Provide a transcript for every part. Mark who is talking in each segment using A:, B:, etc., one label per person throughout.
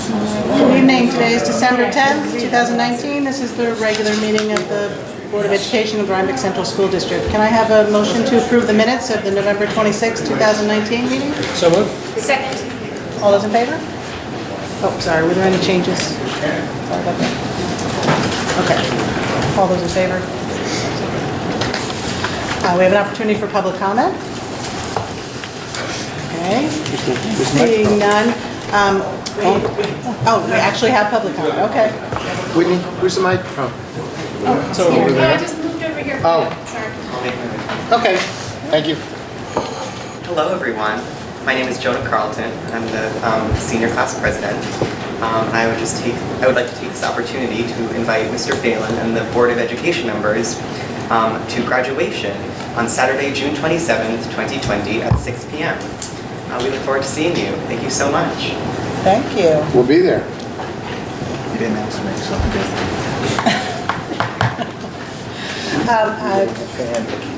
A: Good evening. Today is December 10th, 2019. This is the regular meeting of the Board of Education of Rhinebeck Central School District. Can I have a motion to approve the minutes of the November 26th, 2019 meeting?
B: So moved.
C: Second.
A: All those in favor? Oh, sorry. Were there any changes? Sorry about that. Okay. All those in favor? We have an opportunity for public comment. Okay. Seeing none. We actually have public comment. Okay.
B: Whitney, where's the microphone?
A: Oh,
B: So over
C: I
B: there.
C: just moved over here.
B: Oh.
C: Sorry.
B: Okay, thank you.
D: Hello, everyone. My name is Jonah Carlton. I'm the senior class president. I would like to take this opportunity to invite Mr. Phelan and the Board of Education members to graduation on Saturday, June 27th, 2020 at 6 p.m. We look forward to seeing you. Thank you so much.
A: Thank you.
B: We'll be there.
E: You didn't ask me something.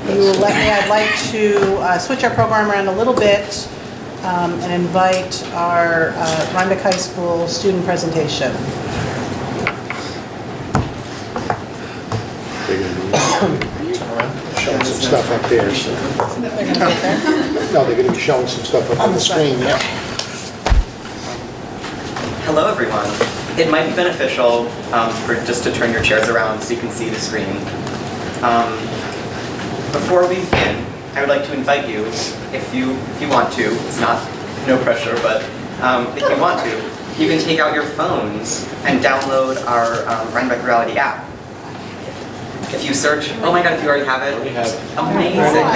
A: You will let me, I'd like to switch our program around a little bit and invite our Rhinebeck High School student presentation.
B: Showing some stuff up there. So.
A: They're going to get there.
B: No, they're going to be showing some stuff up on the screen. Yeah.
D: Hello, everyone. It might be beneficial for just to turn your chairs around so you can see the screen. Before we begin, I would like to invite you, if you want to, it's not no pressure, but if you want to, you can take out your phones and download our Rhinebeck Reality app. If you search, oh my god, if you already have it, amazing.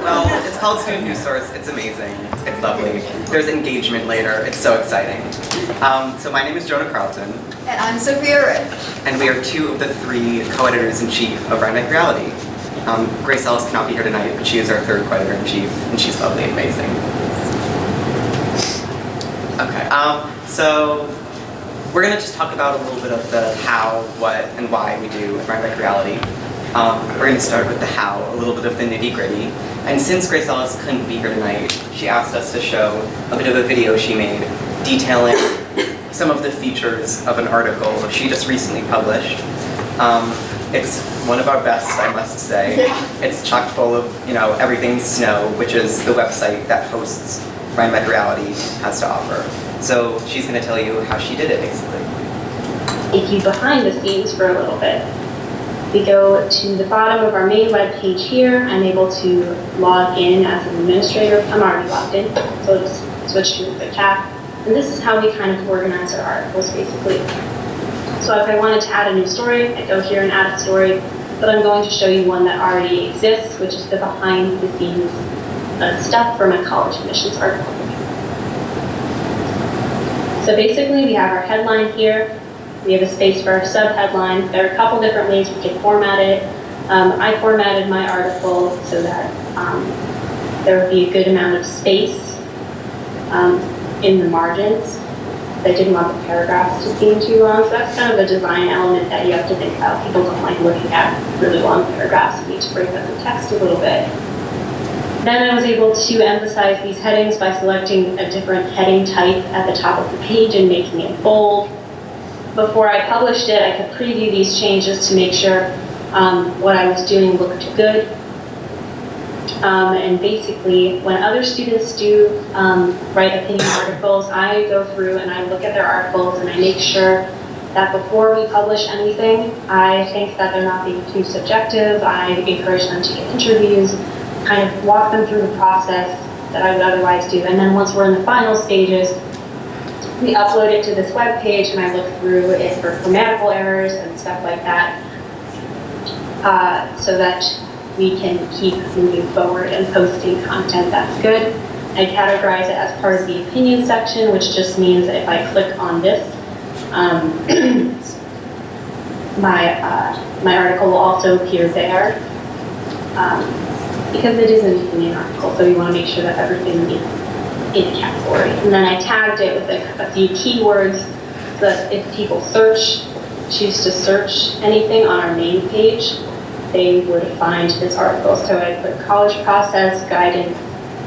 D: Well, it's called Student News Source. It's amazing. It's lovely. There's engagement later. It's so exciting. So my name is Jonah Carlton.
C: And I'm Sophia Rich.
D: And we are two of the three co-editors-in-chief of Rhinebeck Reality. Grace Ellis cannot be here tonight, but she is our third co-editor-in-chief, and she's lovely and amazing. Okay, so we're going to just talk about a little bit of the how, what, and why we do at Rhinebeck Reality. We're going to start with the how, a little bit of the nitty-gritty. And since Grace Ellis couldn't be here tonight, she asked us to show a bit of a video she made detailing some of the features of an article she just recently published. It's one of our best, I must say.
C: Yeah.
D: It's chock full of, everything snow, which is the website that hosts Rhinebeck Reality has to offer. So she's going to tell you how she did it, basically.
F: Take you behind the scenes for a little bit. We go to the bottom of our main web page here. I'm able to log in as an administrator. I'm already logged in, so I'll just switch to the tab. And this is how we kind of organize our articles, basically. So if I wanted to add a new story, I go here and add a story, but I'm going to show you one that already exists, which is the behind the scenes stuff for my college admissions article. So basically we have our headline here, we have a space for our sub-headline. There are a couple different ways we can format it. I formatted my article so that there would be a good amount of space in the margins. I didn't want the paragraphs to seem too long, so that's kind of a design element that you have to think about. People don't like looking at really long paragraphs. You need to break up the text a little bit. Then I was able to emphasize these headings by selecting a different heading type at the top of the page and making it bold. Before I published it, I could preview these changes to make sure what I was doing looked good. And basically, when other students do write opinion articles, I go through and I look at their articles and I make sure that before we publish anything, I think that they're not being too subjective. I encourage them to get interviews, kind of walk them through the process that I would otherwise do. And then once we're in the final stages, we upload it to this web page and I look through it for grammatical errors and stuff like that, so that we can keep moving forward and posting content that's good. I categorize it as part of the opinion section, which just means that if I click on this, my article will also appear there. Because it is an opinion article, so we want to make sure that everything is in a category. And then I tagged it with a few keywords so that if people choose to search anything on our main page, they would find this article. So I put college process, guidance,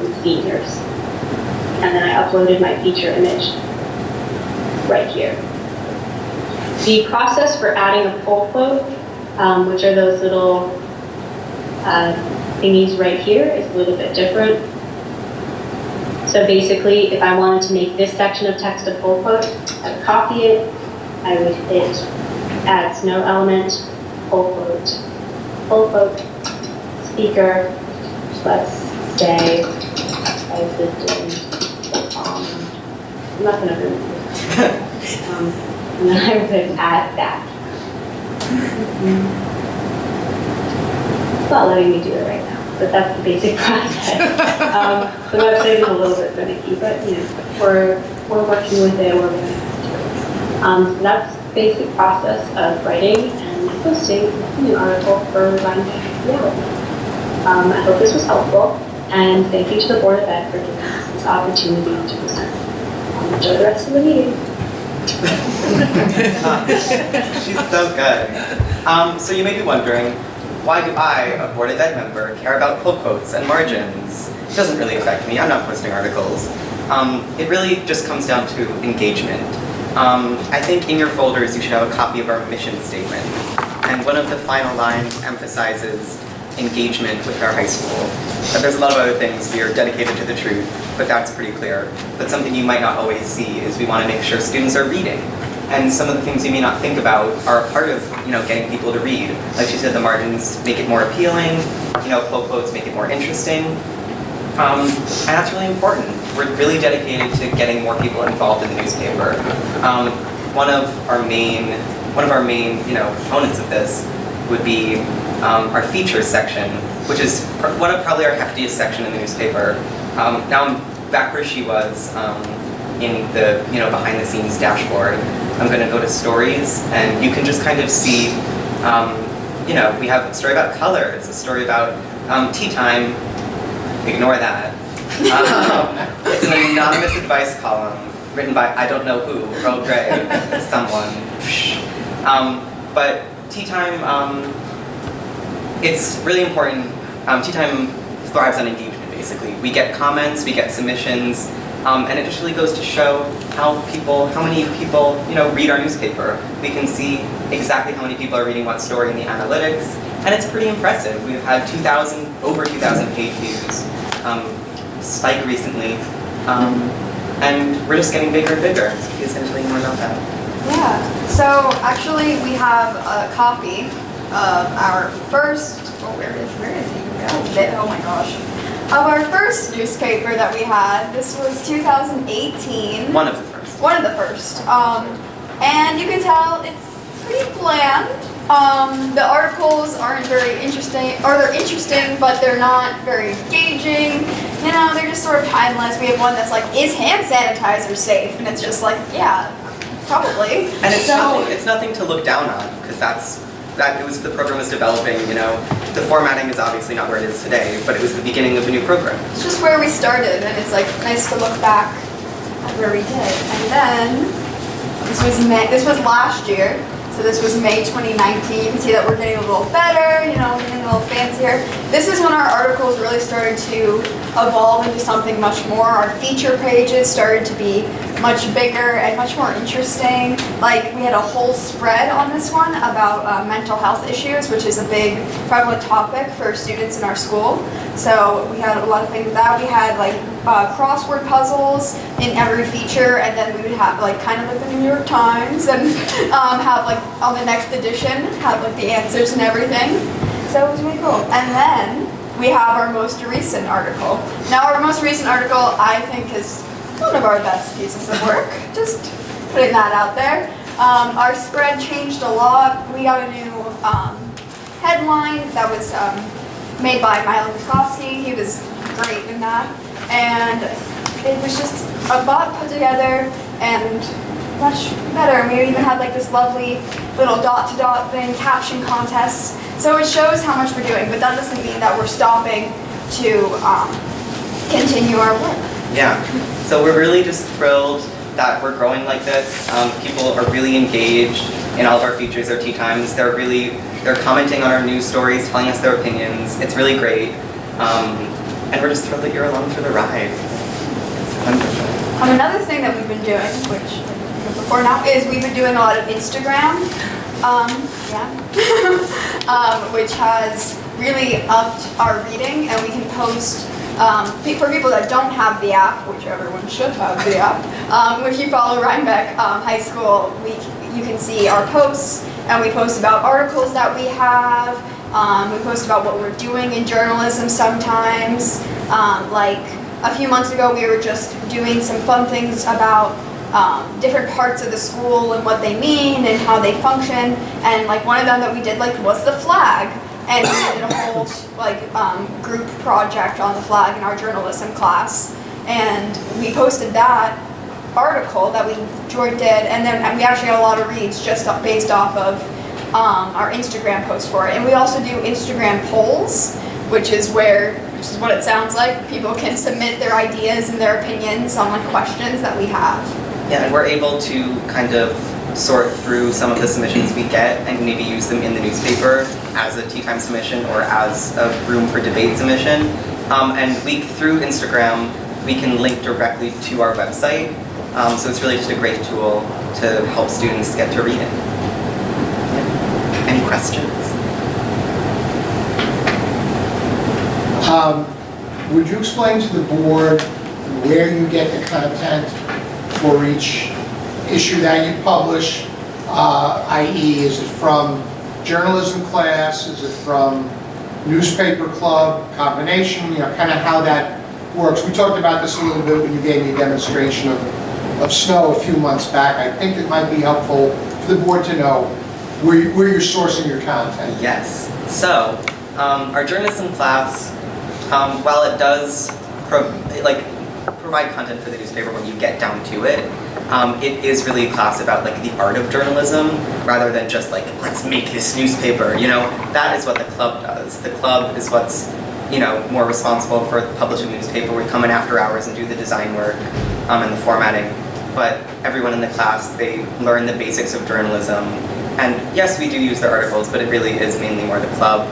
F: and seniors. And then I uploaded my feature image. right here. The process for adding a pull quote, which are those little thingies right here, is a little bit different. So basically, if I wanted to make this section of text a pull quote, I would copy it, I would hit add snow element, pull quote, speaker, let's say, I'm not going to do it. And then I would add that. It's not letting me do it right now, but that's the basic process. The website is a little bit finicky, but you know, we're working with it. We're going to do it. That's the basic process of writing and posting a new article for Rhinebeck Reality. I hope this was helpful, and thank you to the Board of Ed for giving us this opportunity to present. Enjoy the rest of the meeting.
D: She's so good. So you may be wondering, why do I, a Board of Ed member, care about pull quotes and margins? It doesn't really affect me. I'm not posting articles. It really just comes down to engagement. I think in your folders you should have a copy of our mission statement. And one of the final lines emphasizes engagement with our high school. But there's a lot of other things. We are dedicated to the truth, but that's pretty clear. But something you might not always see is we want to make sure students are reading. And some of the things you may not think about are a part of, getting people to read. Like she said, the margins make it more appealing, pull quotes make it more interesting. And that's really important. We're really dedicated to getting more people involved in the newspaper. One of our main components of this would be our features section, which is one of probably our heftiest section in the newspaper. Now I'm back where she was in the behind the scenes dashboard. I'm going to go to stories, and you can just kind of see, we have a story about color. It's a story about tea time. Ignore that. It's an anonymous advice column written by I don't know who, Earl Grey, someone. But tea time, it's really important. Tea time thrives on engagement, basically. We get comments, we get submissions, and it just really goes to show how many people, read our newspaper. We can see exactly how many people are reading what story in the analytics, and it's pretty impressive. We've had over 2,000 page views, spike recently, and we're just getting bigger and bigger. Sophia's going to tell you more about that.
C: Yeah, so actually we have a copy of our first, where is he? Oh my gosh. Of our first newspaper that we had. This was 2018.
D: One of the first.
C: One of the first. And you can tell it's pretty bland. The articles aren't very interesting, or they're interesting, but they're not very engaging. They're just sort of timeless. We have one that's like, is hand sanitizer safe? And it's just like, yeah, probably.
D: And it's nothing to look down on, because the program was developing, the formatting is obviously not where it is today, but it was the beginning of a new program.
C: It's just where we started, and it's like nice to look back at where we did. And then this was last year. So this was May 2019. You can see that we're getting a little better, getting a little fancier. This is when our articles really started to evolve into something much more. Our feature pages started to be much bigger and much more interesting. Like, we had a whole spread on this one about mental health issues, which is a big prevalent topic for students in our school. So we had a lot of things with that. We had crossword puzzles in every feature, and then we would have kind of like the New York Times, and have on the next edition have the answers and everything. So it was really cool. And then we have our most recent article. Now our most recent article, I think, is one of our best pieces of work. Just putting that out there. Our spread changed a lot. We got a new headline that was made by Milo Koskovsky. He was great in that. And it was just a lot put together and much better. And we even had this lovely little dot-to-dot thing, caption contests. So it shows how much we're doing, but that doesn't mean that we're stopping to continue our work.
D: Yeah, so we're really just thrilled that we're growing like this. People are really engaged in all of our features, our tea times. They're commenting on our news stories, telling us their opinions. It's really great. And we're just thrilled that you're along for the ride. It's wonderful.
C: Another thing that we've been doing, which for now is we've been doing a lot of Instagram, which has really upped our reading, and we can post, for people that don't have the app, which everyone should have the app, if you follow Rhinebeck High School, you can see our posts, and we post about articles that we have, we post about what we're doing in journalism sometimes, like a few months ago we were just doing some fun things about different parts of the school and what they mean and how they function, and like one of them that we did was the flag, and we did a whole group project on the flag in our journalism class, and we posted that article that George did, and then we actually had a lot of reads just based off of our Instagram post for it. And we also do Instagram polls, which is what it sounds like. People can submit their ideas and their opinions on questions that we have.
D: Yeah, and we're able to kind of sort through some of the submissions we get and maybe use them in the newspaper as a tea time submission or as a room for debate submission. And through Instagram, we can link directly to our website. So it's really just a great tool to help students get to reading. Any questions?
B: Would you explain to the board where you get the content for each issue that you publish, i.e. is it from journalism class, is it from newspaper club, combination, kind of how that works? We talked about this a little bit when you gave me a demonstration of snow a few months back. I think it might be helpful for the board to know where you're sourcing your content.
D: Yes. So, our journalism class, while it does provide content for the newspaper when you get down to it, it is really a class about the art of journalism rather than just let's make this newspaper. That is what the club does. The club is what's more responsible for publishing the newspaper. We come in after hours and do the design work and the formatting. But everyone in the class, they learn the basics of journalism. And yes, we do use their articles, but it really is mainly more the club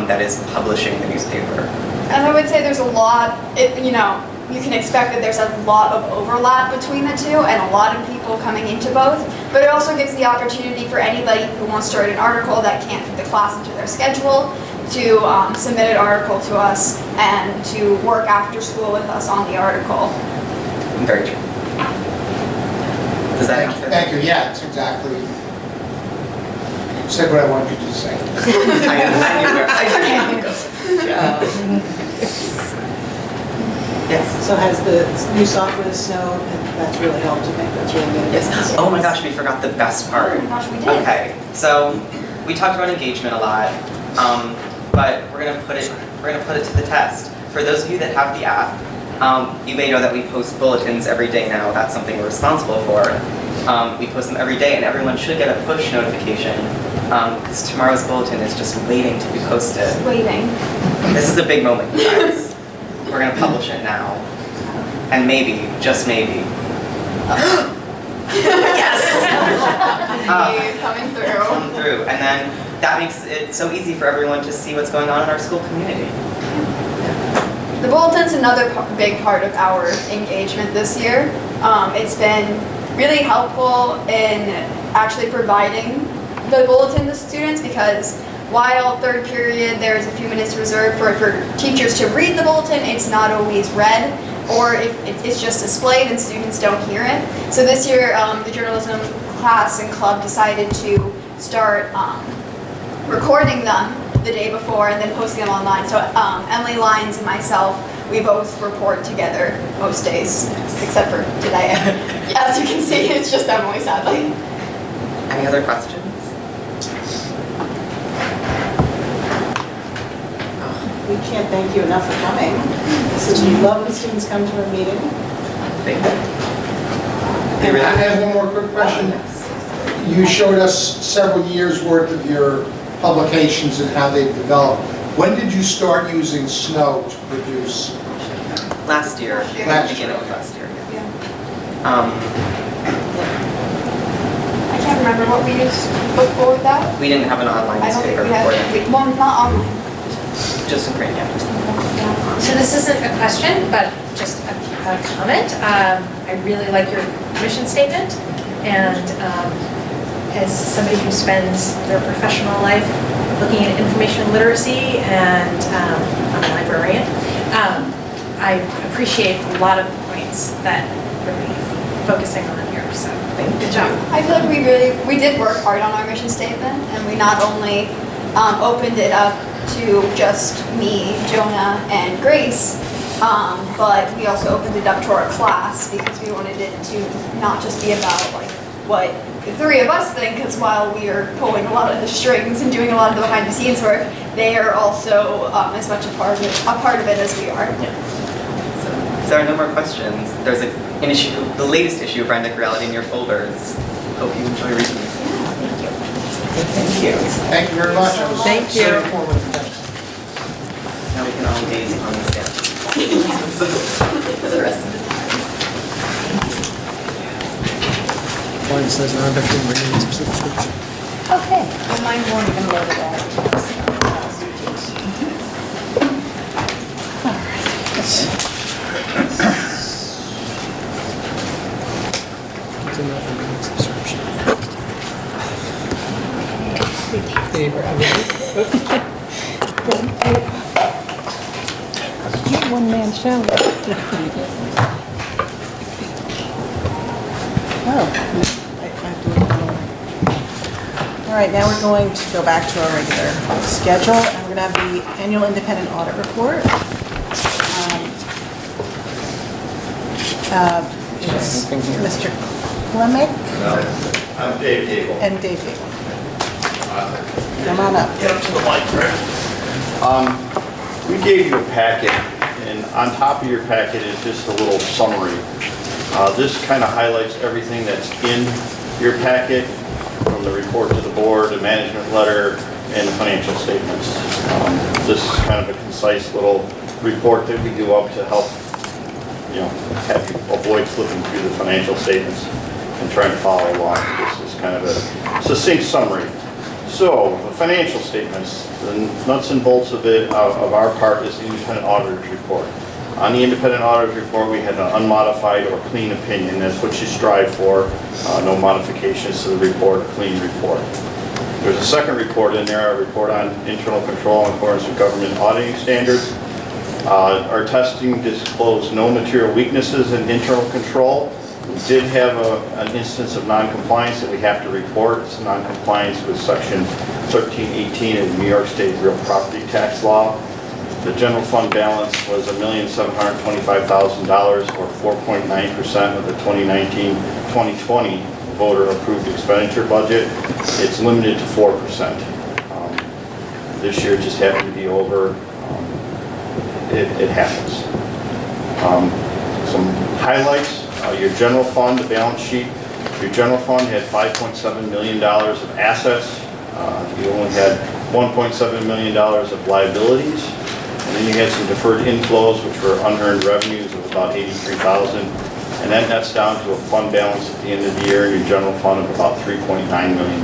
D: that is publishing the newspaper.
C: And I would say there's a lot, you can expect that there's a lot of overlap between the two and a lot of people coming into both, but it also gives the opportunity for anybody who wants to write an article that can't fit the class into their schedule to submit an article to us and to work after school with us on the article.
D: Very true. Does that answer?
B: Thank you. Yeah, it's exactly. You said what I wanted you to say.
D: I knew. Yes.
A: So has the new software, the Snow, that's really helped, I think that's really good.
D: Yes. Oh my gosh, we forgot the best part.
C: Oh my gosh, we did.
D: Okay, so we talked about engagement a lot, but we're gonna put it to the test. For those of you that have the app, you may know that we post bulletins every day now. That's something we're responsible for. We post them every day, and everyone should get a push notification because tomorrow's bulletin is just waiting to be posted.
C: Just waiting.
D: This is a big moment, you guys. We're gonna publish it now, and maybe, just maybe.
C: Yes. Coming through.
D: Come through, and then that makes it so easy for everyone to see what's going on in our school community.
C: The bulletin's another big part of our engagement this year. It's been really helpful in actually providing the bulletin to students because while third period there's a few minutes reserved for teachers to read the bulletin, it's not always read, or it's just displayed and students don't hear it. So this year the journalism class and club decided to start recording them the day before and then posting them online. So Emily Lyons and myself, we both report together most days, except for today. As you can see, it's just Emily, sadly.
D: Any other questions?
A: We can't thank you enough for coming. We love when students come to a meeting.
D: Thank you.
B: And I have one more quick question. You showed us several years worth of your publications and how they've developed. When did you start using Snow to produce?
D: Last year. Beginning of last year.
C: I can't remember what we used before that.
D: We didn't have an online
C: I don't think
D: newspaper
C: we
D: before
C: had,
D: that.
C: well, not online.
D: Just in print, yeah.
G: So this isn't a question, but just a comment. I really like your mission statement. And as somebody who spends their professional life looking at information literacy, and I'm a librarian, I appreciate a lot of the points that we're focusing on here, so good job.
C: I feel like we did work hard on our mission statement, and we not only opened it up to just me, Jonah, and Grace, but we also opened it up to our class because we wanted it to not just be about like what the three of us think, because while we are pulling a lot of the strings and doing a lot of the behind the scenes work, they are also as much a part of it as we are.
D: If there are no more questions, there's an issue, the latest issue of Rhinebeck Reality in your folders. Hope you enjoy reading it. Thank you.
B: Thank you very much. It was
A: Thank
B: very
A: you.
B: informative. Thanks.
D: Now we can all gaze on the stamp.
C: For the rest of the time.
E: Mine says Rhinebeck didn't bring in some subscription.
H: Okay, well, mine weren't even loaded all.
E: It's enough for bringing subscription. Hey,
H: One-man show.
A: Oh. All right, now we're going to go back to our regular schedule, and we're going to have the annual independent audit report. It's Mr. Clemick
I: I'm Dave Gable.
A: and Dave Gable. Come on up.
I: Get up to the mic, Rick. We gave you a packet, and on top of your packet is just a little summary. This kind of highlights everything that's in your packet, from the report to the board, the management letter, and the financial statements. This is kind of a concise little report that we do up to help, have you avoid flipping through the financial statements and trying to follow along. This is kind of a succinct summary. So, the financial statements, the nuts and bolts of it, of our part, is the independent auditor's report. On the independent auditor's report, we had an unmodified or clean opinion. That's what you strive for. No modifications to the report, a clean report. There's a second report in there, a report on internal control in accordance with government auditing standards. Our testing disclosed no material weaknesses in internal control. We did have an instance of non-compliance that we have to report. It's non-compliance with section 1318 of the New York State Real Property Tax Law. The general fund balance was $1,725,000, or 4.9% of the 2019-2020 voter-approved expenditure budget. It's limited to 4%. This year just happened to be over. It happens. Some highlights. Your general fund, the balance sheet. Your general fund had $5.7 million of assets. You only had $1.7 million of liabilities. And then you had some deferred inflows, which were unearned revenues of about $83,000. And that nets down to a fund balance at the end of the year in your general fund of about $3.9 million.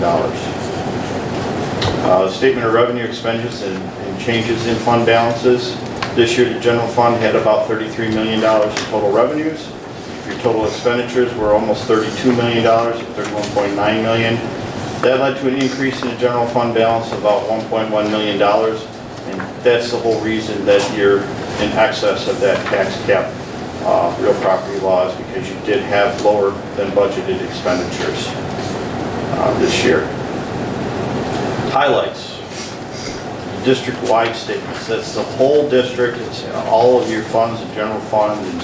I: Statement of revenue, expenses, and changes in fund balances. This year, the general fund had about $33 million in total revenues. Your total expenditures were almost $32 million, $31.9 million. That led to an increase in the general fund balance of about $1.1 million. And that's the whole reason that you're in excess of that tax cap real property laws, because you did have lower than budgeted expenditures this year. Highlights. District-wide statements. That's the whole district. It's all of your funds, and general fund, and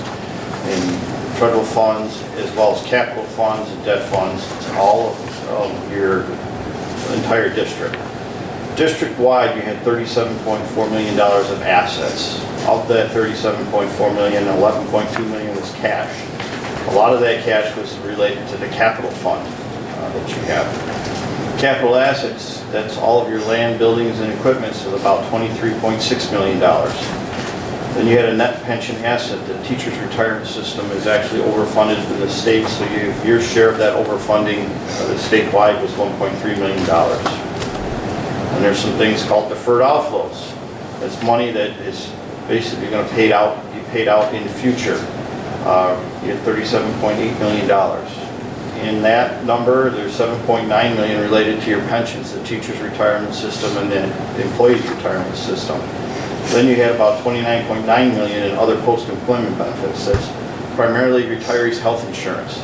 I: federal funds, as well as capital funds and debt funds. It's all of your entire district. District-wide, you had $37.4 million of assets. Of that $37.4 million, $11.2 million was cash. A lot of that cash was related to the capital fund that you have. Capital assets, that's all of your land, buildings, and equipment, so about $23.6 million. Then you had a net pension asset. The teacher's retirement system is actually overfunded in the state, so your share of that overfunding statewide was $1.3 million. And there's some things called deferred outflows. That's money that is basically going to be paid out in the future. You had $37.8 million. In that number, there's 7.9 million related to your pensions, the teacher's retirement system, and the employee's retirement system. Then you had about 29.9 million in other post-employment benefits. That's primarily retirees' health insurance.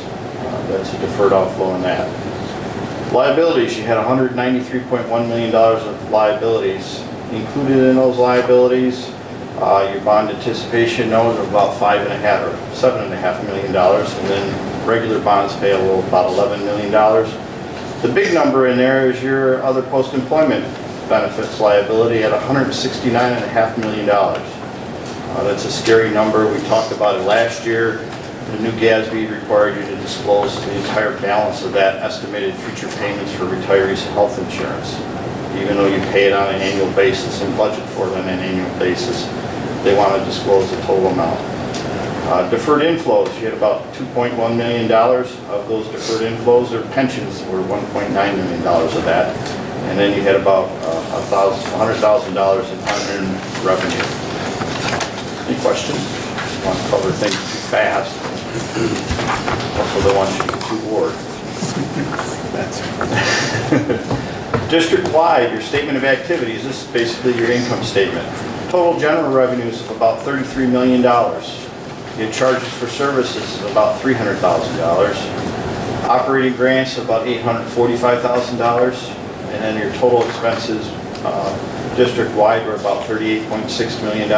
I: That's a deferred outflow in that. Liabilities, you had $193.1 million of liabilities. Included in those liabilities, your bond anticipation note of about $5.5 or $7.5 million, and then regular bonds payable about $11 million. The big number in there is your other post-employment benefits liability at $169.5 million. That's a scary number. We talked about it last year. The new GASB required you to disclose the entire balance of that estimated future payments for retirees' health insurance. Even though you pay it on an annual basis and budget for it on an annual basis, they want to disclose the total amount. Deferred inflows, you had about $2.1 million of those deferred inflows. Their pensions were $1.9 million of that. And then you had about $100,000 in unearned revenue. Any questions? I want to cover things too fast. Also, they want you to get too bored. District-wide, your statement of activities, this is basically your income statement. Total general revenues of about $33 million. Your charges for services of about $300,000. Operating grants of about $845,000. And then your total expenses district-wide were about $38.6 million.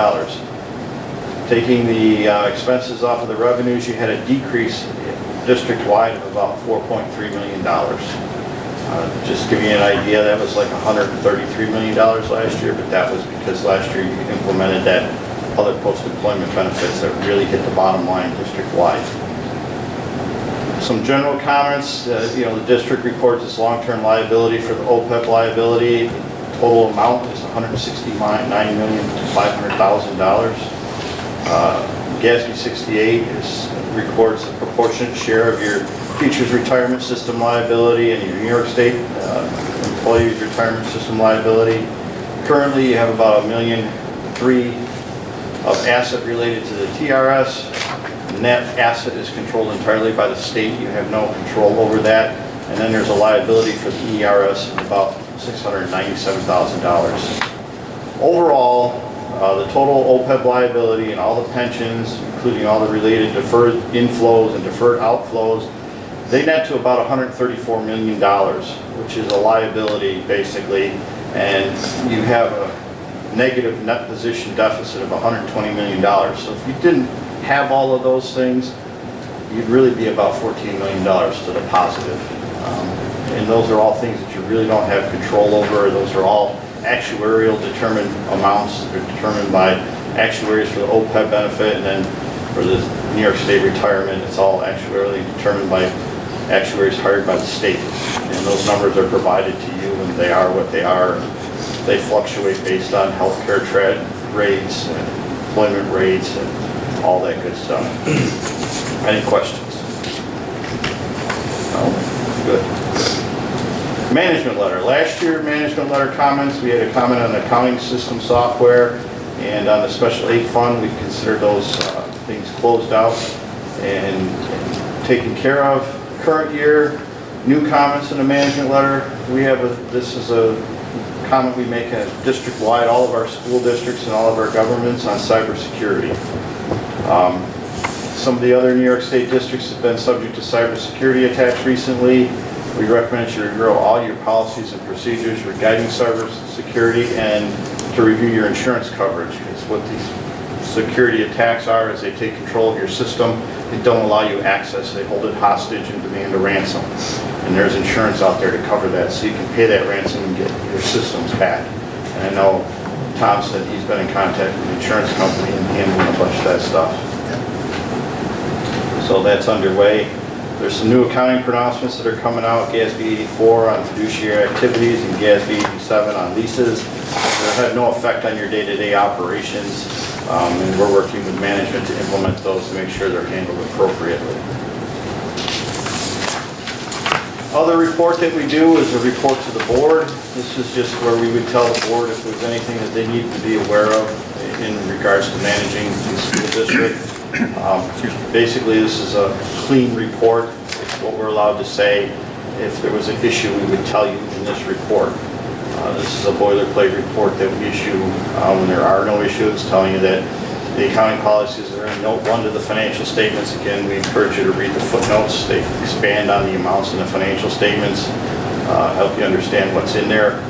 I: Taking the expenses off of the revenues, you had a decrease district-wide of about $4.3 million. Just to give you an idea, that was like $133 million last year, but that was because last year you implemented that other post-employment benefits that really hit the bottom line district-wide. Some general comments, the district records its long-term liability for the OPEB liability. The total amount is $169,500,000. GASB 68 records a proportionate share of your teacher's retirement system liability and your New York State employees' retirement system liability. Currently, you have about $1.3 million of asset related to the TRS. Net asset is controlled entirely by the state. You have no control over that. And then there's a liability for the ERS of about $697,000. Overall, the total OPEB liability and all the pensions, including all the related deferred inflows and deferred outflows, they net to about $134 million, which is a liability basically, and you have a negative net position deficit of $120 million. So if you didn't have all of those things, you'd really be about $14 million to the positive. And those are all things that you really don't have control over. Those are all actuarial determined amounts that are determined by actuaries for the OPEB benefit, and then for the New York State retirement, it's all actuarially determined by actuaries hired by the state. And those numbers are provided to you, and they are what they are. They fluctuate based on healthcare rates and employment rates and all that good stuff. Any questions? No? Good. Management letter. Last year, management letter comments, we had a comment on accounting system software and on the special aid fund. We considered those things closed out and taken care of. Current year, new comments in the management letter. This is a comment we make district-wide, all of our school districts and all of our governments on cybersecurity. Some of the other New York State districts have been subject to cybersecurity attacks recently. We recommend you review all your policies and procedures regarding cybersecurity and to review your insurance coverage. Because what these security attacks are is they take control of your system, they don't allow you access, they hold it hostage and demand a ransom. And there's insurance out there to cover that, so you can pay that ransom and get your systems back. And I know Tom said he's been in contact with the insurance company and handling a bunch of that stuff. So that's underway. There's some new accounting pronouncements that are coming out, GASB 84 on fiduciary activities and GASB 87 on leases. They have no effect on your day-to-day operations, and we're working with management to implement those to make sure they're handled appropriately. Other report that we do is a report to the board. This is just where we would tell the board if there's anything that they need to be aware of in regards to managing the school district. Basically, this is a clean report. It's what we're allowed to say. If there was an issue, we would tell you in this report. This is a boilerplate report that we issue when there are no issues, telling you that the accounting policies are in note 1 to the financial statements. Again, we encourage you to read the footnotes. They expand on the amounts in the financial statements, help you understand what's in there.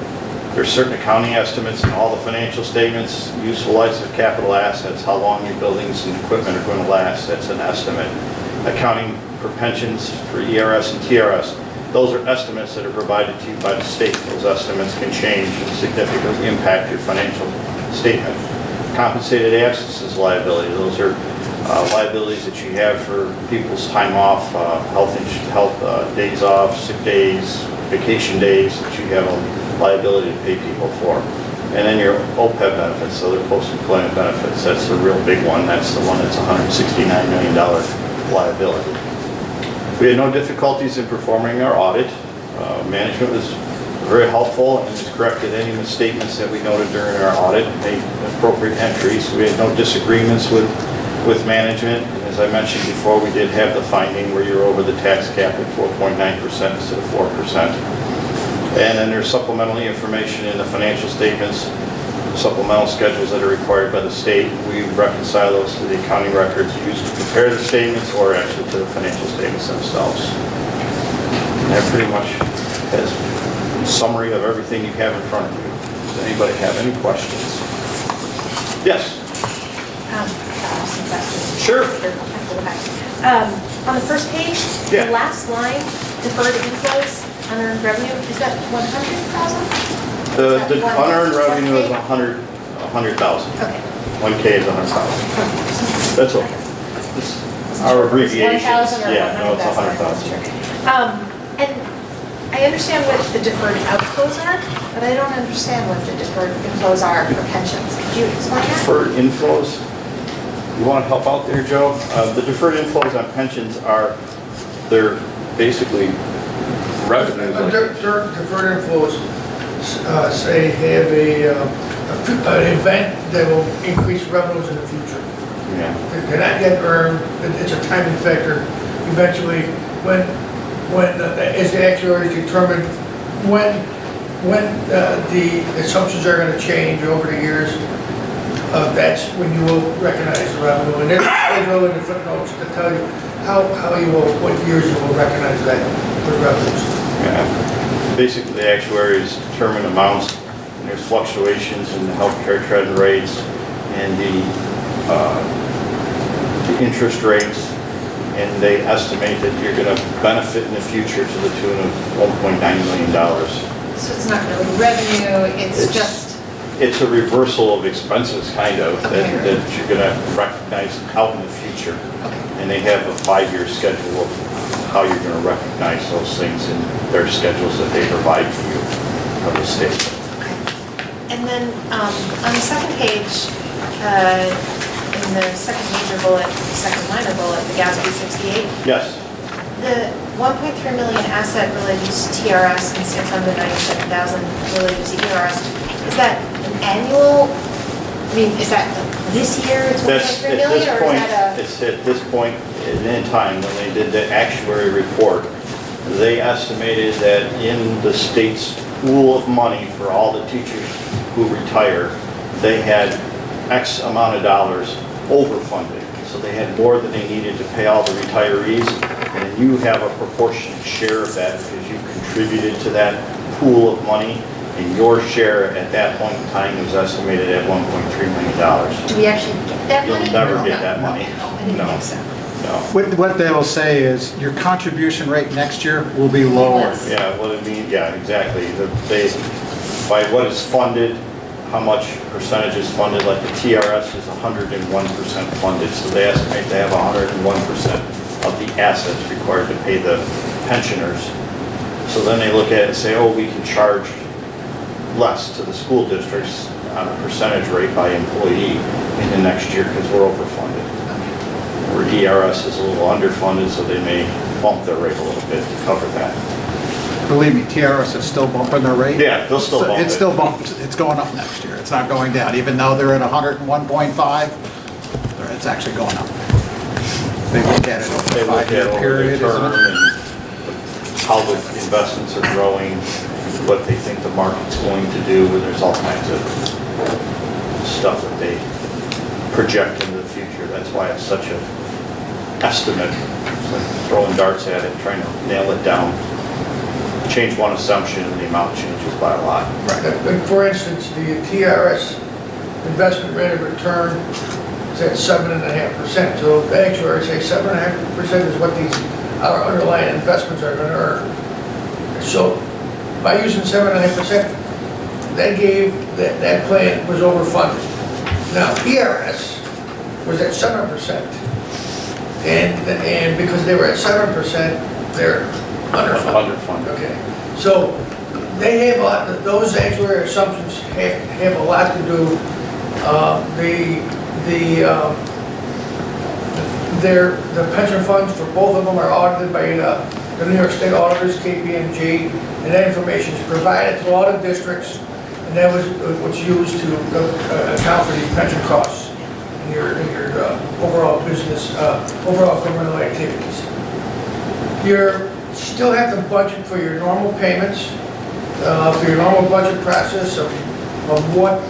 I: There's certain accounting estimates in all the financial statements. Useful lives of capital assets, how long your buildings and equipment are going to last, that's an estimate. Accounting for pensions for ERS and TRS, those are estimates that are provided to you by the state. Those estimates can change and significantly impact your financial statement. Compensated absences liability, those are liabilities that you have for people's time off, health days off, sick days, vacation days that you have a liability to pay people for. And then your OPEB benefits, so they're post-employment benefits, that's the real big one. That's the one that's $169 million liability. We had no difficulties in performing our audit. Management was very helpful and has corrected any misstatements that we noted during our audit, made appropriate entries. We had no disagreements with management. As I mentioned before, we did have the finding where you're over the tax cap at 4.9% instead of 4%. And then there's supplemental information in the financial statements, supplemental schedules that are required by the state. We reconcile those to the accounting records used to compare the statements or actually to the financial statements themselves. And that pretty much has a summary of everything you have in front of you. Does anybody have any questions? Yes?
G: Some questions.
I: Sure.
G: On the first page,
I: Yeah.
G: the last line, deferred inflows, unearned revenue, is that 100,000?
I: The unearned revenue is 100,000.
G: Okay.
I: 1K is 100,000. That's all. This- Our abbreviation.
G: 1,000 or
I: Yeah, no, it's
G: 100,000.
I: 100,000.
G: And I understand what the deferred outflows are, but I don't understand what the deferred inflows are for pensions. Could you explain that?
I: Deferred inflows, you want to help out there, Joe? The deferred inflows on pensions they're basically revenue.
J: Deferred inflows, say, have an event that will increase revenues in the future.
I: Yeah.
J: They're not yet earned, it's a timing factor. Eventually, when as the actuaries determine when the assumptions are going to change over the years, that's when you will recognize the revenue. And there's really the footnotes to tell you what years you will recognize that with revenues.
I: Yeah. Basically, the actuaries determine amounts, and there's fluctuations in the healthcare trend rates and the interest rates, and they estimate that you're going to benefit in the future to the tune of $1.9 million.
G: So it's not really revenue, it's just...
I: It's a reversal of expenses, kind of,
G: Okay.
I: that you're going to recognize out in the future.
G: Okay.
I: And they have a 5-year schedule of how you're going to recognize those things in their schedules that they provide to you from the state.
G: Okay. And then on the second page, in the second major bullet, second minor bullet, the GASB 68,
I: Yes.
G: the 1.3 million asset related to TRS and 697,000 related to ERS, is that an annual, I mean, is that this year it's 1.3 million, or is that a?
I: It's at this point in time, when they did the actuary report, they estimated that in the state's pool of money for all the teachers who retire, they had X amount of dollars overfunded. So they had more than they needed to pay all the retirees, and you have a proportionate share of that because you've contributed to that pool of money, and your share at that point in time was estimated at $1.3 million.
G: Do we actually get that money?
I: You'll never
G: No.
I: get that money.
G: I didn't
I: No.
G: think so.
I: No.
E: What they will say is your contribution rate next year will be lower.
G: Less.
I: Yeah, what it means, yeah, exactly. They, by what is funded, how much percentage is funded, like the TRS is 101% funded, so they estimate they have 101% of the assets required to pay the pensioners. So then they look at it and say, oh, we can charge less to the school districts on a percentage rate by employee in the next year because we're overfunded. Where ERS is a little underfunded, so they may bump their rate a little bit to cover that.
E: Believe me, TRS is still bumping their rate.
I: Yeah, they'll still bump it.
E: It's still bumped, it's going up next year. It's not going down, even though they're at 101.5, it's actually going up. They look at it over
I: They
E: a
I: look at
E: 5-year
I: over
E: period,
I: the
E: isn't
I: term
E: it?
I: and how the investments are growing, what they think the market's going to do, and there's all kinds of stuff that they project into the future. That's why it's such an estimate. It's like throwing darts at it, trying to nail it down. Change one assumption and the amount changes by a lot.
J: Like, for instance, the TRS investment rate of return is at 7.5%. So the actuaries say 7.5% is what these our underlying investments are going to earn. So by using 7.5%, that plan was overfunded. Now ERS was at 7%, and because they were at 7%, they're underfunded. Okay, so they have a lot. Those actuarial assumptions have a lot to do. The pension funds for both of them are audited by the New York State auditors, KPMG, and that information is provided to all the districts, and that was what's used to account for these pension costs in your overall business, overall governmental activities. You still have to budget for your normal payments, for your normal budget process of what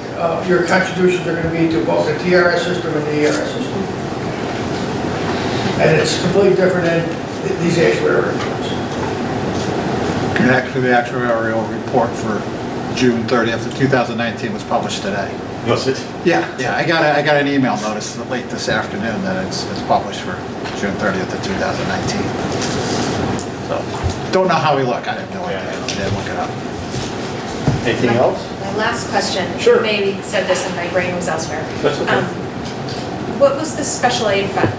J: your contributions are going to be to both the TRS system and the ERS system. And it's completely different than these actuarial reports.
E: And actually, the actuarial report for June 30th of 2019 was published today.
I: Was it?
E: Yeah, I got an email notice late this afternoon that it's published for June 30th of 2019. So, don't know how we look. I didn't know it. I didn't look it up.
I: Anything else?
G: My last question.
I: Sure.
G: Maybe said this and my brain was elsewhere.
I: That's okay.
G: What was the special aid fund?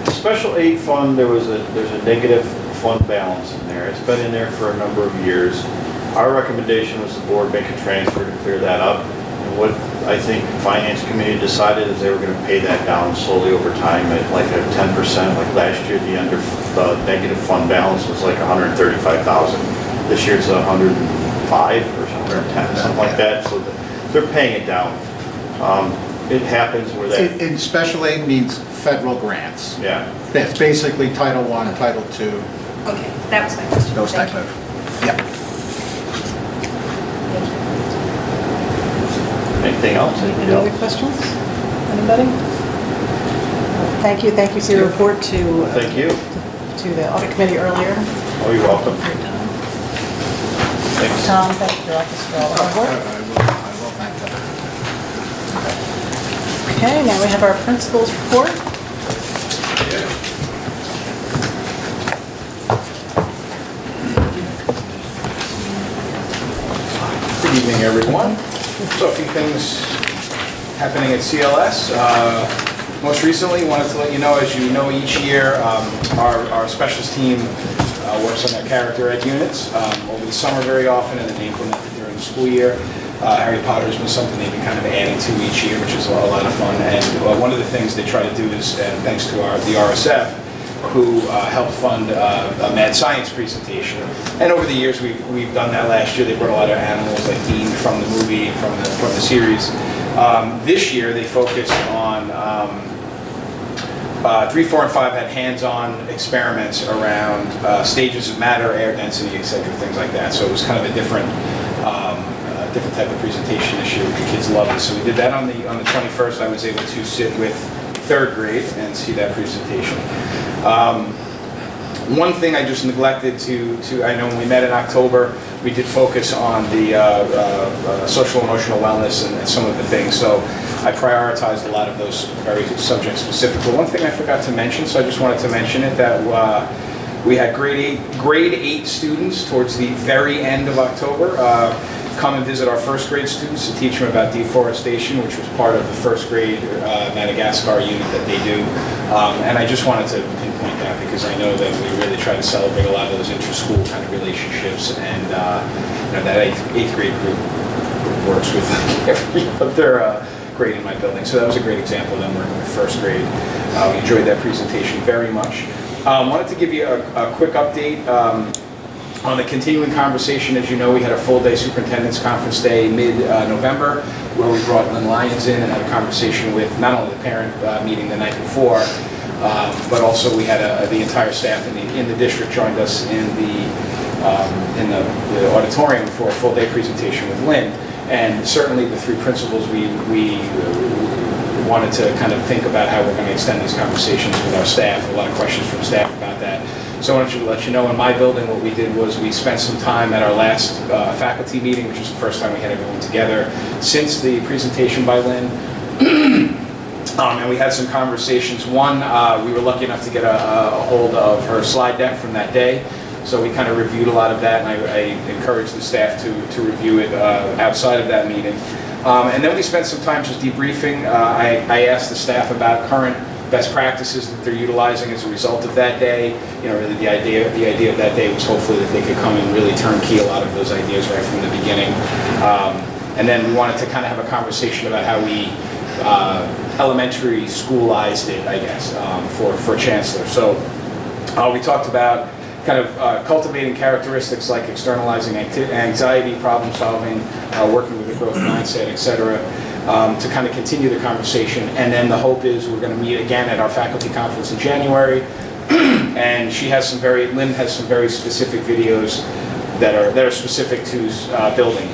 I: The special aid fund, there's a negative fund balance in there. It's been in there for a number of years. Our recommendation was the board make a transfer to clear that up. And what I think the finance committee decided is they were going to pay that down slowly over time at like a 10%. Like last year, the negative fund balance was like $135,000. This year it's 105 or something, or 10, something like that. So they're paying it down. It happens where that.
E: In special aid means federal grants.
I: Yeah.
E: It's basically Title I, Title II,
G: Okay, that was my question.
E: those type of. Yep.
I: Anything else? Anybody
A: Any other
I: else?
A: questions? Anybody? Thank you for your report to
I: Thank you.
A: to the audit committee earlier.
I: Oh, you're welcome. Thanks.
A: Tom, thank your office for all the hard work.
E: I will thank them.
A: Okay, now we have our principal's report.
K: Good evening, everyone. So a few things happening at CLS. Most recently, wanted to let you know, as you know, each year our specialist team works on their character ed units over the summer very often, and then they implement it during the school year. Harry Potter has been something they've been kind of adding to each year, which is a lot of fun. And one of the things they try to do is, thanks to the RSF, who helped fund a mad science presentation. And over the years, we've done that. Last year, they brought a lot of animals, like Dean from the movie, from the series. This year, they focused on 3, 4, and 5 had hands-on experiments around stages of matter, air density, etc., things like that. So it was kind of a different type of presentation this year. The kids loved it. So we did that on the 21st. I was able to sit with 3rd grade and see that presentation. One thing I just neglected to I know when we met in October, we did focus on the social emotional wellness and some of the things. So I prioritized a lot of those very subject specific. But one thing I forgot to mention, so I just wanted to mention it, that we had grade 8 students towards the very end of October come and visit our 1st grade students to teach them about deforestation, which was part of the 1st grade Madagascar unit that they do. And I just wanted to pinpoint that because I know that we really try to celebrate a lot of those inter-school kind of relationships, and that 8th grade group works with every other grade in my building. So that was a great example of them working with 1st grade. We enjoyed that presentation very much. Wanted to give you a quick update on the continuing conversation. As you know, we had a full-day superintendent's conference day mid-November, where we brought Lynn Lyons in and had a conversation with not only the parent meeting the night before, but also we had the entire staff in the district joined us in the auditorium for a full day presentation with Lynn. And certainly the three principals, we wanted to kind of think about how we're going to extend these conversations with our staff. A lot of questions from staff about that. So I wanted to let you know, in my building, what we did was we spent some time at our last faculty meeting, which was the first time we had everyone together since the presentation by Lynn. And we had some conversations. One, we were lucky enough to get a hold of her slide deck from that day. So we kind of reviewed a lot of that, and I encouraged the staff to review it outside of that meeting. And then we spent some time just debriefing. I asked the staff about current best practices that they're utilizing as a result of that day. You know, really the idea of that day was hopefully that they could come and really turnkey a lot of those ideas right from the beginning. And then we wanted to kind of have a conversation about how we elementary schoolized it, I guess, for Chancellor. So we talked about kind of cultivating characteristics like externalizing anxiety, problem solving, working with a growth mindset, etc., to kind of continue the conversation. And then the hope is we're going to meet again at our faculty conference in January. And Lynn has some very specific videos that are specific to building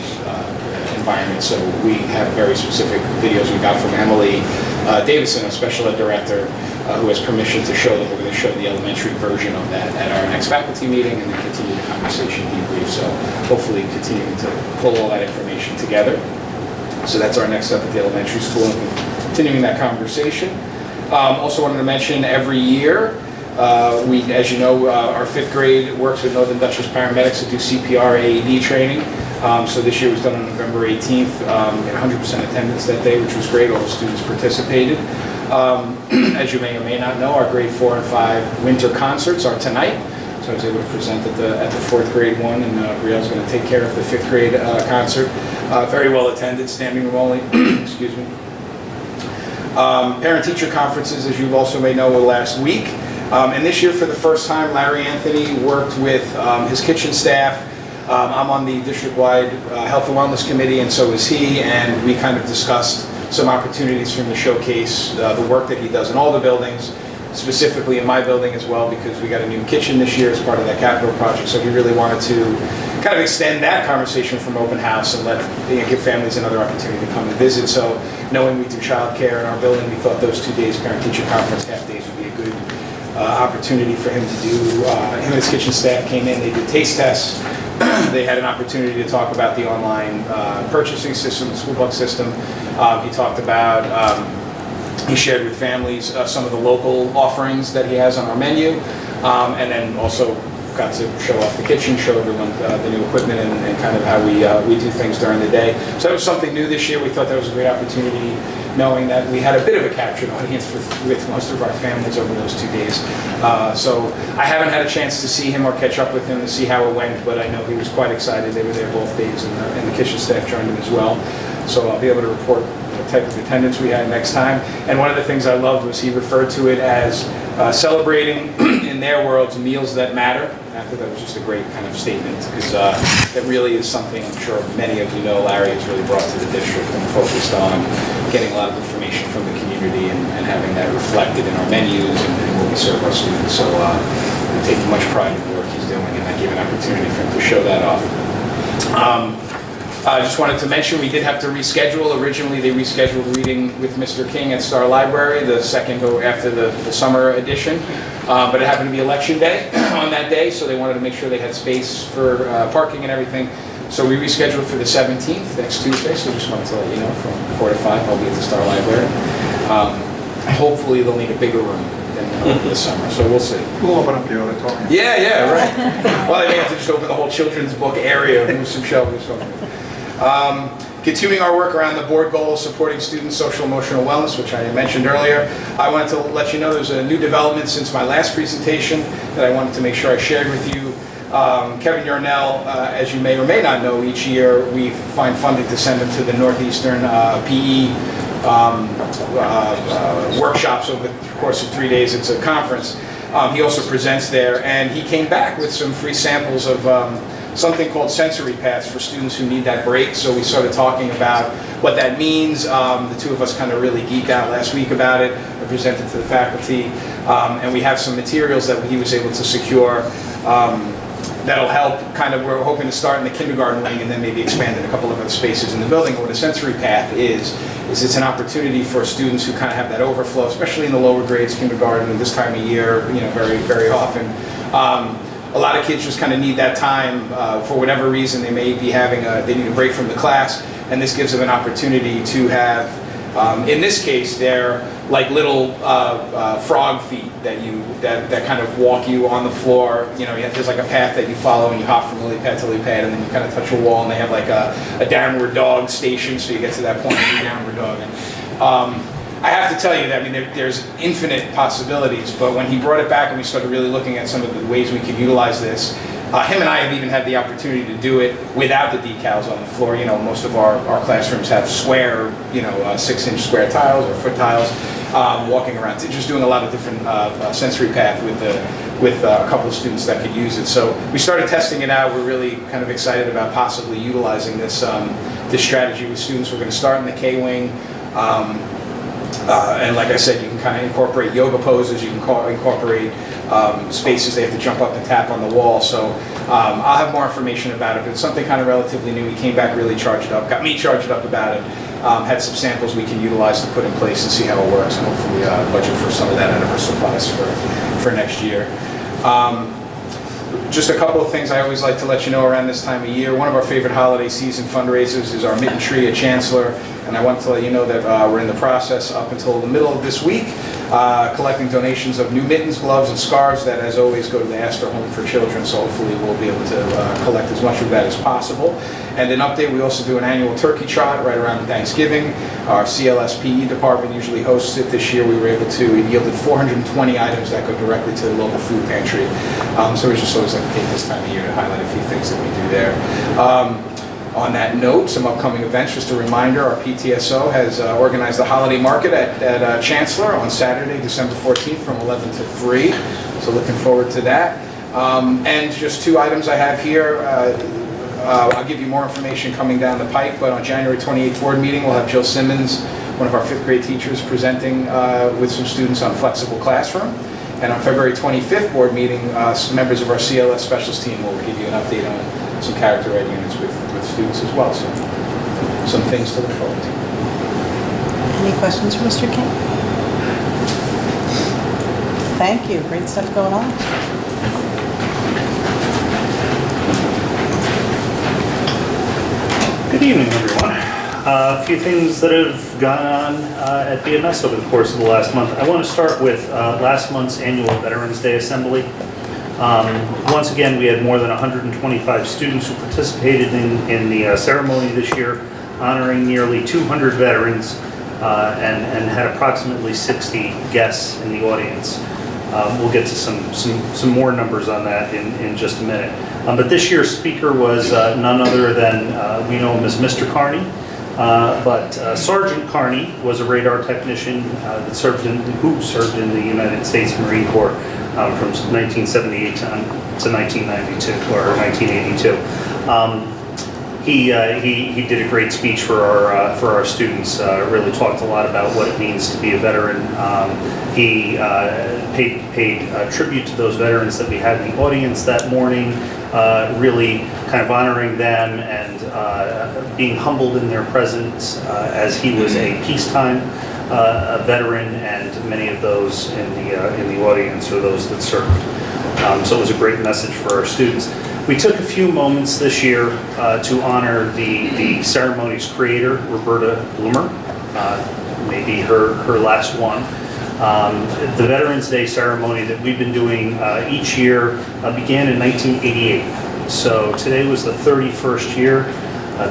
K: environments. So we have very specific videos we got from Emily Davison, a special ed director, who has permission to show them. We're going to show the elementary version of that at our next faculty meeting, and then continue the conversation debrief. So hopefully continuing to pull all that information together. So that's our next step at the elementary school, and continuing that conversation. Also wanted to mention every year, we, as you know, our 5th grade works with Northern Dutchess paramedics to do Cpr Aed Training. So this year was done on November 18th, 100% attendance that day, which was great. All the students participated. As you may or may not know, our grade 4 and 5 winter concerts are tonight. So I was able to present at the 4th grade one, and Brielle's going to take care of the 5th grade concert. Very well attended, standing room only. Excuse me. Parent-teacher conferences, as you also may know, were last week. And this year, for the first time, Larry Anthony worked with his kitchen staff. I'm on the district-wide health and wellness committee, and so is he, and we kind of discussed some opportunities for him to showcase the work that he does in all the buildings, specifically in my building as well, because we got a new kitchen this year as part of that capital project. So he really wanted to kind of extend that conversation from open house and give families another opportunity to come and visit. So knowing we do childcare in our building, we thought those 2 days parent-teacher conference half days would be a good opportunity for him to do. Him and his kitchen staff came in, they did taste tests. They had an opportunity to talk about the online purchasing system, the school book system. He talked about, he shared with families some of the local offerings that he has on our menu, and then also got to show off the kitchen, show everyone the new equipment and kind of how we do things during the day. So that was something new this year. We thought that was a great opportunity, knowing that we had a bit of a captured audience with most of our families over those 2 days. So I haven't had a chance to see him or catch up with him to see how it went, but I know he was quite excited. They were there both days, and the kitchen staff joined him as well. So I'll be able to report the type of attendance we had next time. And one of the things I loved was he referred to it as celebrating, in their worlds, meals that matter. I thought that was just a great kind of statement, because that really is something I'm sure many of you know Larry has really brought to the district and focused on getting a lot of information from the community and having that reflected in our menus and what we serve our students. So we take much pride in the work he's doing, and I gave an opportunity for him to show that off. I just wanted to mention we did have to reschedule. Originally, they rescheduled reading with Mr. King at Star Library, the second go after the summer edition. But it happened to be election day on that day, so they wanted to make sure they had space for parking and everything. So we rescheduled for the 17th, next Tuesday, so just wanted to let you know from 4 to 5 I'll be at the Star Library. Hopefully they'll need a bigger room than over the summer, so we'll see.
E: We'll open up the auditorium.
K: Yeah, right. Well, they may have to just open the whole children's book area and move some shelves or something. Continuing our work around the board goals, supporting students' social emotional wellness, which I mentioned earlier. I wanted to let you know there's a new development since my last presentation that I wanted to make sure I shared with you. Kevin Yarnell, as you may or may not know, each year we find funding to send him to the Northeastern PE workshops over the course of 3 days. It's a conference. He also presents there, and he came back with some free samples of something called sensory paths for students who need that break. So we started talking about what that means. The two of us kind of really geeked out last week about it. I presented to the faculty, and we have some materials that he was able to secure that'll help kind of, we're hoping to start in the kindergarten wing and then maybe expand in a couple of other spaces in the building. What a sensory path is it's an opportunity for students who kind of have that overflow, especially in the lower grades, kindergarten, and this time of year, very, very often. A lot of kids just kind of need that time for whatever reason. They may be they need a break from the class, and this gives them an opportunity to have, in this case, they're like little frog feet that kind of walk you on the floor. There's like a path that you follow, and you hop from lily pad to lily pad, and then you kind of touch a wall, and they have like a downward dog station, so you get to that point of your downward dog. And, I have to tell you that, there's infinite possibilities, but when he brought it back and we started really looking at some of the ways we could utilize this, him and I have even had the opportunity to do it without the decals on the floor. Most of our classrooms have square, 6-inch square tiles or foot tiles, walking around, just doing a lot of different sensory path with a couple of students that could use it. So we started testing it out. We're really kind of excited about possibly utilizing this strategy with students. We're going to start in the K-wing. And like I said, you can kind of incorporate yoga poses, you can incorporate spaces they have to jump up and tap on the wall. So I'll have more information about it, but it's something kind of relatively new. We came back really charged up, got me charged up about it, had some samples we can utilize to put in place and see how it works, and hopefully budget for some of that out of our supplies for next year. Just a couple of things I always like to let you know around this time of year. One of our favorite holiday season fundraisers is our mitten tree at Chancellor, and I want to let you know that we're in the process up until the middle of this week, collecting donations of new mittens, gloves, and scarves that, as always, go to the Astor Home for Children, so hopefully we'll be able to collect as much of that as possible. And an update, we also do an annual turkey trot right around Thanksgiving. Our CLSPE department usually hosts it. This year we were able to, it yielded 420 items that go directly to the local food pantry. So we just always like to take this time of year to highlight a few things that we do there. On that note, some upcoming events, just a reminder, our PTSO has organized the holiday market at Chancellor on Saturday, December 14th from 11 to 3. So looking forward to that. And just two items I have here. I'll give you more information coming down the pike, but on January 28th board meeting, we'll have Jill Simmons, one of our 5th grade teachers, presenting with some students on flexible classroom. And on February 25th board meeting, some members of our CLS specials team will give you an update on some character ed units with students as well. So some things to look forward to.
A: Any questions for Mr. King? Thank you. Great stuff going on.
L: Good evening, everyone. A few things that have gone on at BMS over the course of the last month. I want to start with last month's annual Veterans Day Assembly. Once again, we had more than 125 students who participated in the ceremony this year, honoring nearly 200 veterans and had approximately 60 guests in the audience. We'll get to some more numbers on that in just a minute. But this year's speaker was none other than, we know him as Mr. Carney, but Sergeant Carney was a radar technician who served in the United States Marine Corps from 1978 to 1992 or 1982. He did a great speech for our students. Really talked a lot about what it means to be a veteran. He paid tribute to those veterans that we had in the audience that morning, really kind of honoring them and being humbled in their presence, as he was a peacetime veteran, and many of those in the audience are those that served. So it was a great message for our students. We took a few moments this year to honor the ceremony's creator, Roberta Bloomer, maybe her last one. The Veterans Day ceremony that we've been doing each year began in 1988. So today was the 31st year.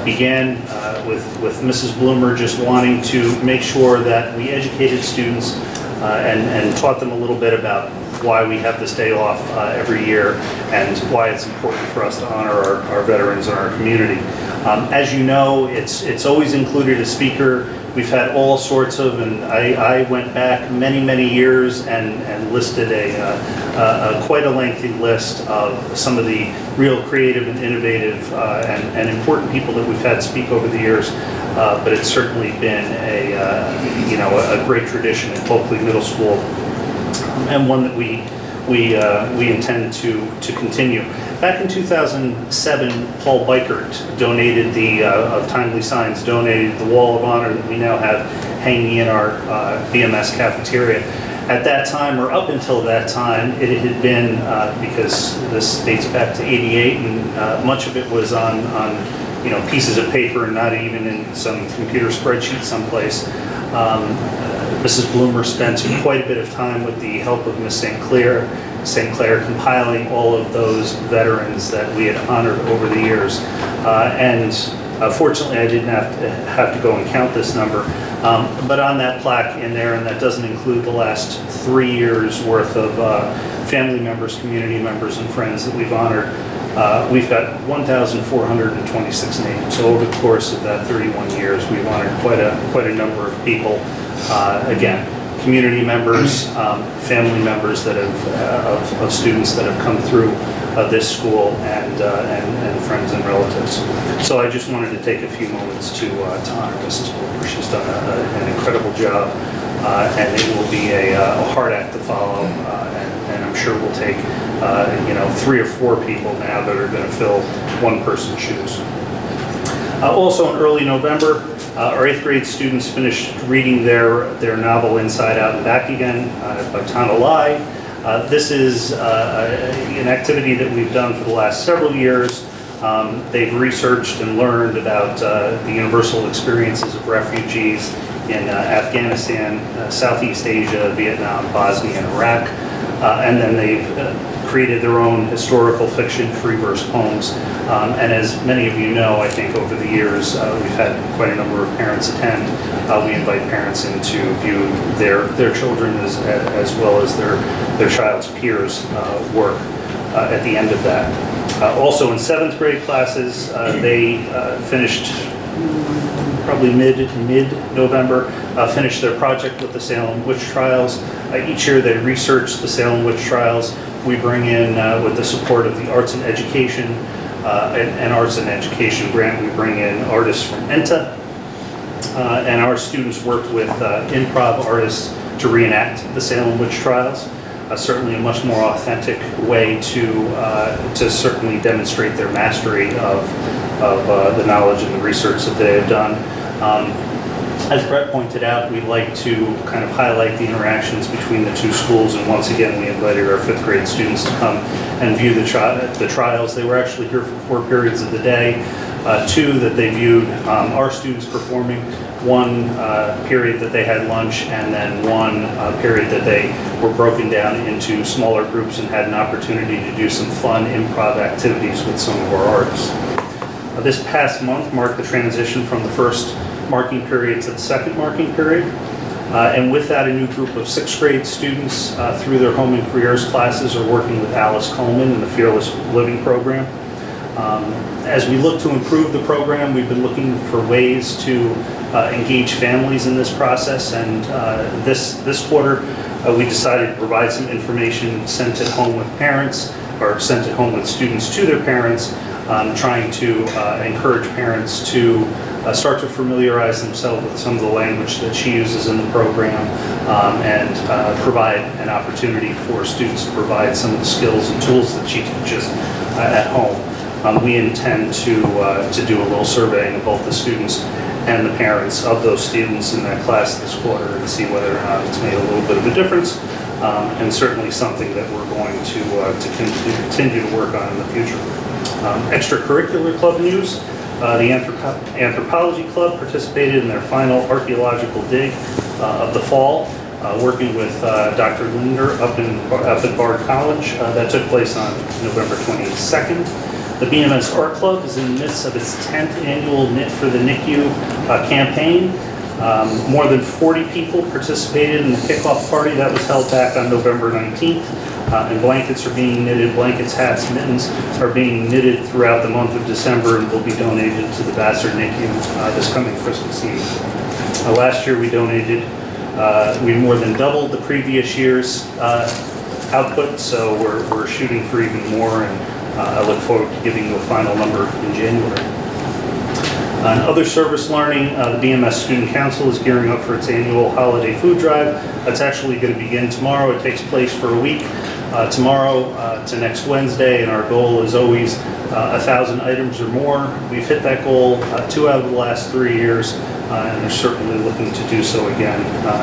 L: Began with Mrs. Bloomer just wanting to make sure that we educated students and taught them a little bit about why we have this day off every year and why it's important for us to honor our veterans in our community. As you know, it's always included a speaker. We've had all sorts of, and I went back many years and listed quite a lengthy list of some of the real creative and innovative and important people that we've had speak over the years. But it's certainly been a great tradition at Bulkley Middle School, and one that we intend to continue. Back in 2007, Paul Bikert donated of Timely Signs donated the Wall of Honor that we now have hanging in our BMS cafeteria. At that time, or up until that time, it had been, because this dates back to '88, and much of it was on pieces of paper and not even in some computer spreadsheet someplace. Mrs. Bloomer spent quite a bit of time with the help of Miss St. Clair compiling all of those veterans that we had honored over the years. Fortunately, I didn't have to go and count this number. But on that plaque in there, and that doesn't include the last 3 years worth of family members, community members, and friends that we've honored, we've got 1,426 names. So over the course of that 31 years, we've honored quite a number of people. Again, community members, family members that of students that have come through this school, and friends and relatives. So I just wanted to take a few moments to honor Mrs. Bloomer. She's done an incredible job, and it will be a hard act to follow, and I'm sure we'll take 3 or 4 people now that are going to fill one person's shoes. Also in early November, our 8th grade students finished reading their novel Inside Out and Back Again by Tana Lai. This is an activity that we've done for the last several years. They've researched and learned about the universal experiences of refugees in Afghanistan, Southeast Asia, Vietnam, Bosnia, and Iraq. And then they've created their own historical fiction free verse poems. And as many of you know, I think over the years, we've had quite a number of parents attend. We invite parents in to view their children as well as their child's peers' work at the end of that. Also in 7th grade classes, they finished probably mid-November, finished their project with the Salem witch trials. Each year they research the Salem witch trials. We bring in, with the support of the Arts and Education, an Arts and Education grant, we bring in artists from ENTA, and our students worked with improv artists to reenact the Salem witch trials. Certainly a much more authentic way to certainly demonstrate their mastery of the knowledge and the research that they have done. As Brett pointed out, we'd like to kind of highlight the interactions between the two schools, and once again we invited our 5th grade students to come and view the trials. They were actually here for 4 periods of the day. 2 that they viewed our students performing, 1 period that they had lunch, and then 1 period that they were broken down into smaller groups and had an opportunity to do some fun improv activities with some of our artists. This past month marked the transition from the first marking period to the second marking period. And with that, a new group of 6th grade students through their home and careers classes are working with Alice Coleman in the Fearless Living program. As we look to improve the program, we've been looking for ways to engage families in this process, and this quarter we decided to provide some information sent at home with parents, or sent at home with students to their parents, trying to encourage parents to start to familiarize themselves with some of the language that she uses in the program, and provide an opportunity for students to provide some of the skills and tools that she teaches at home. We intend to do a little surveying of both the students and the parents of those students in that class this quarter and see whether or not it's made a little bit of a difference, and certainly something that we're going to continue to work on in the future. Extracurricular club news. The Anthropology Club participated in their final archaeological dig of the fall, working with Dr. Linder up at Bard College. That took place on November 22nd. The BMS Art Club is in the midst of its 10th annual Knit for the NICU campaign. More than 40 people participated in the kickoff party that was held back on November 19th. And blankets are being knitted, blankets, hats, mittens are being knitted throughout the month of December and will be donated to the Vassar NICU this coming Christmas Eve. Last year we donated, we more than doubled the previous year's output, so we're shooting for even more, and I look forward to giving you a final number in January. On other service learning, the BMS Student Council is gearing up for its annual holiday food drive. That's actually going to begin tomorrow. It takes place for a week, tomorrow to next Wednesday, and our goal is always 1,000 items or more. We've hit that goal 2 out of the last 3 years, and they're certainly looking to do so again.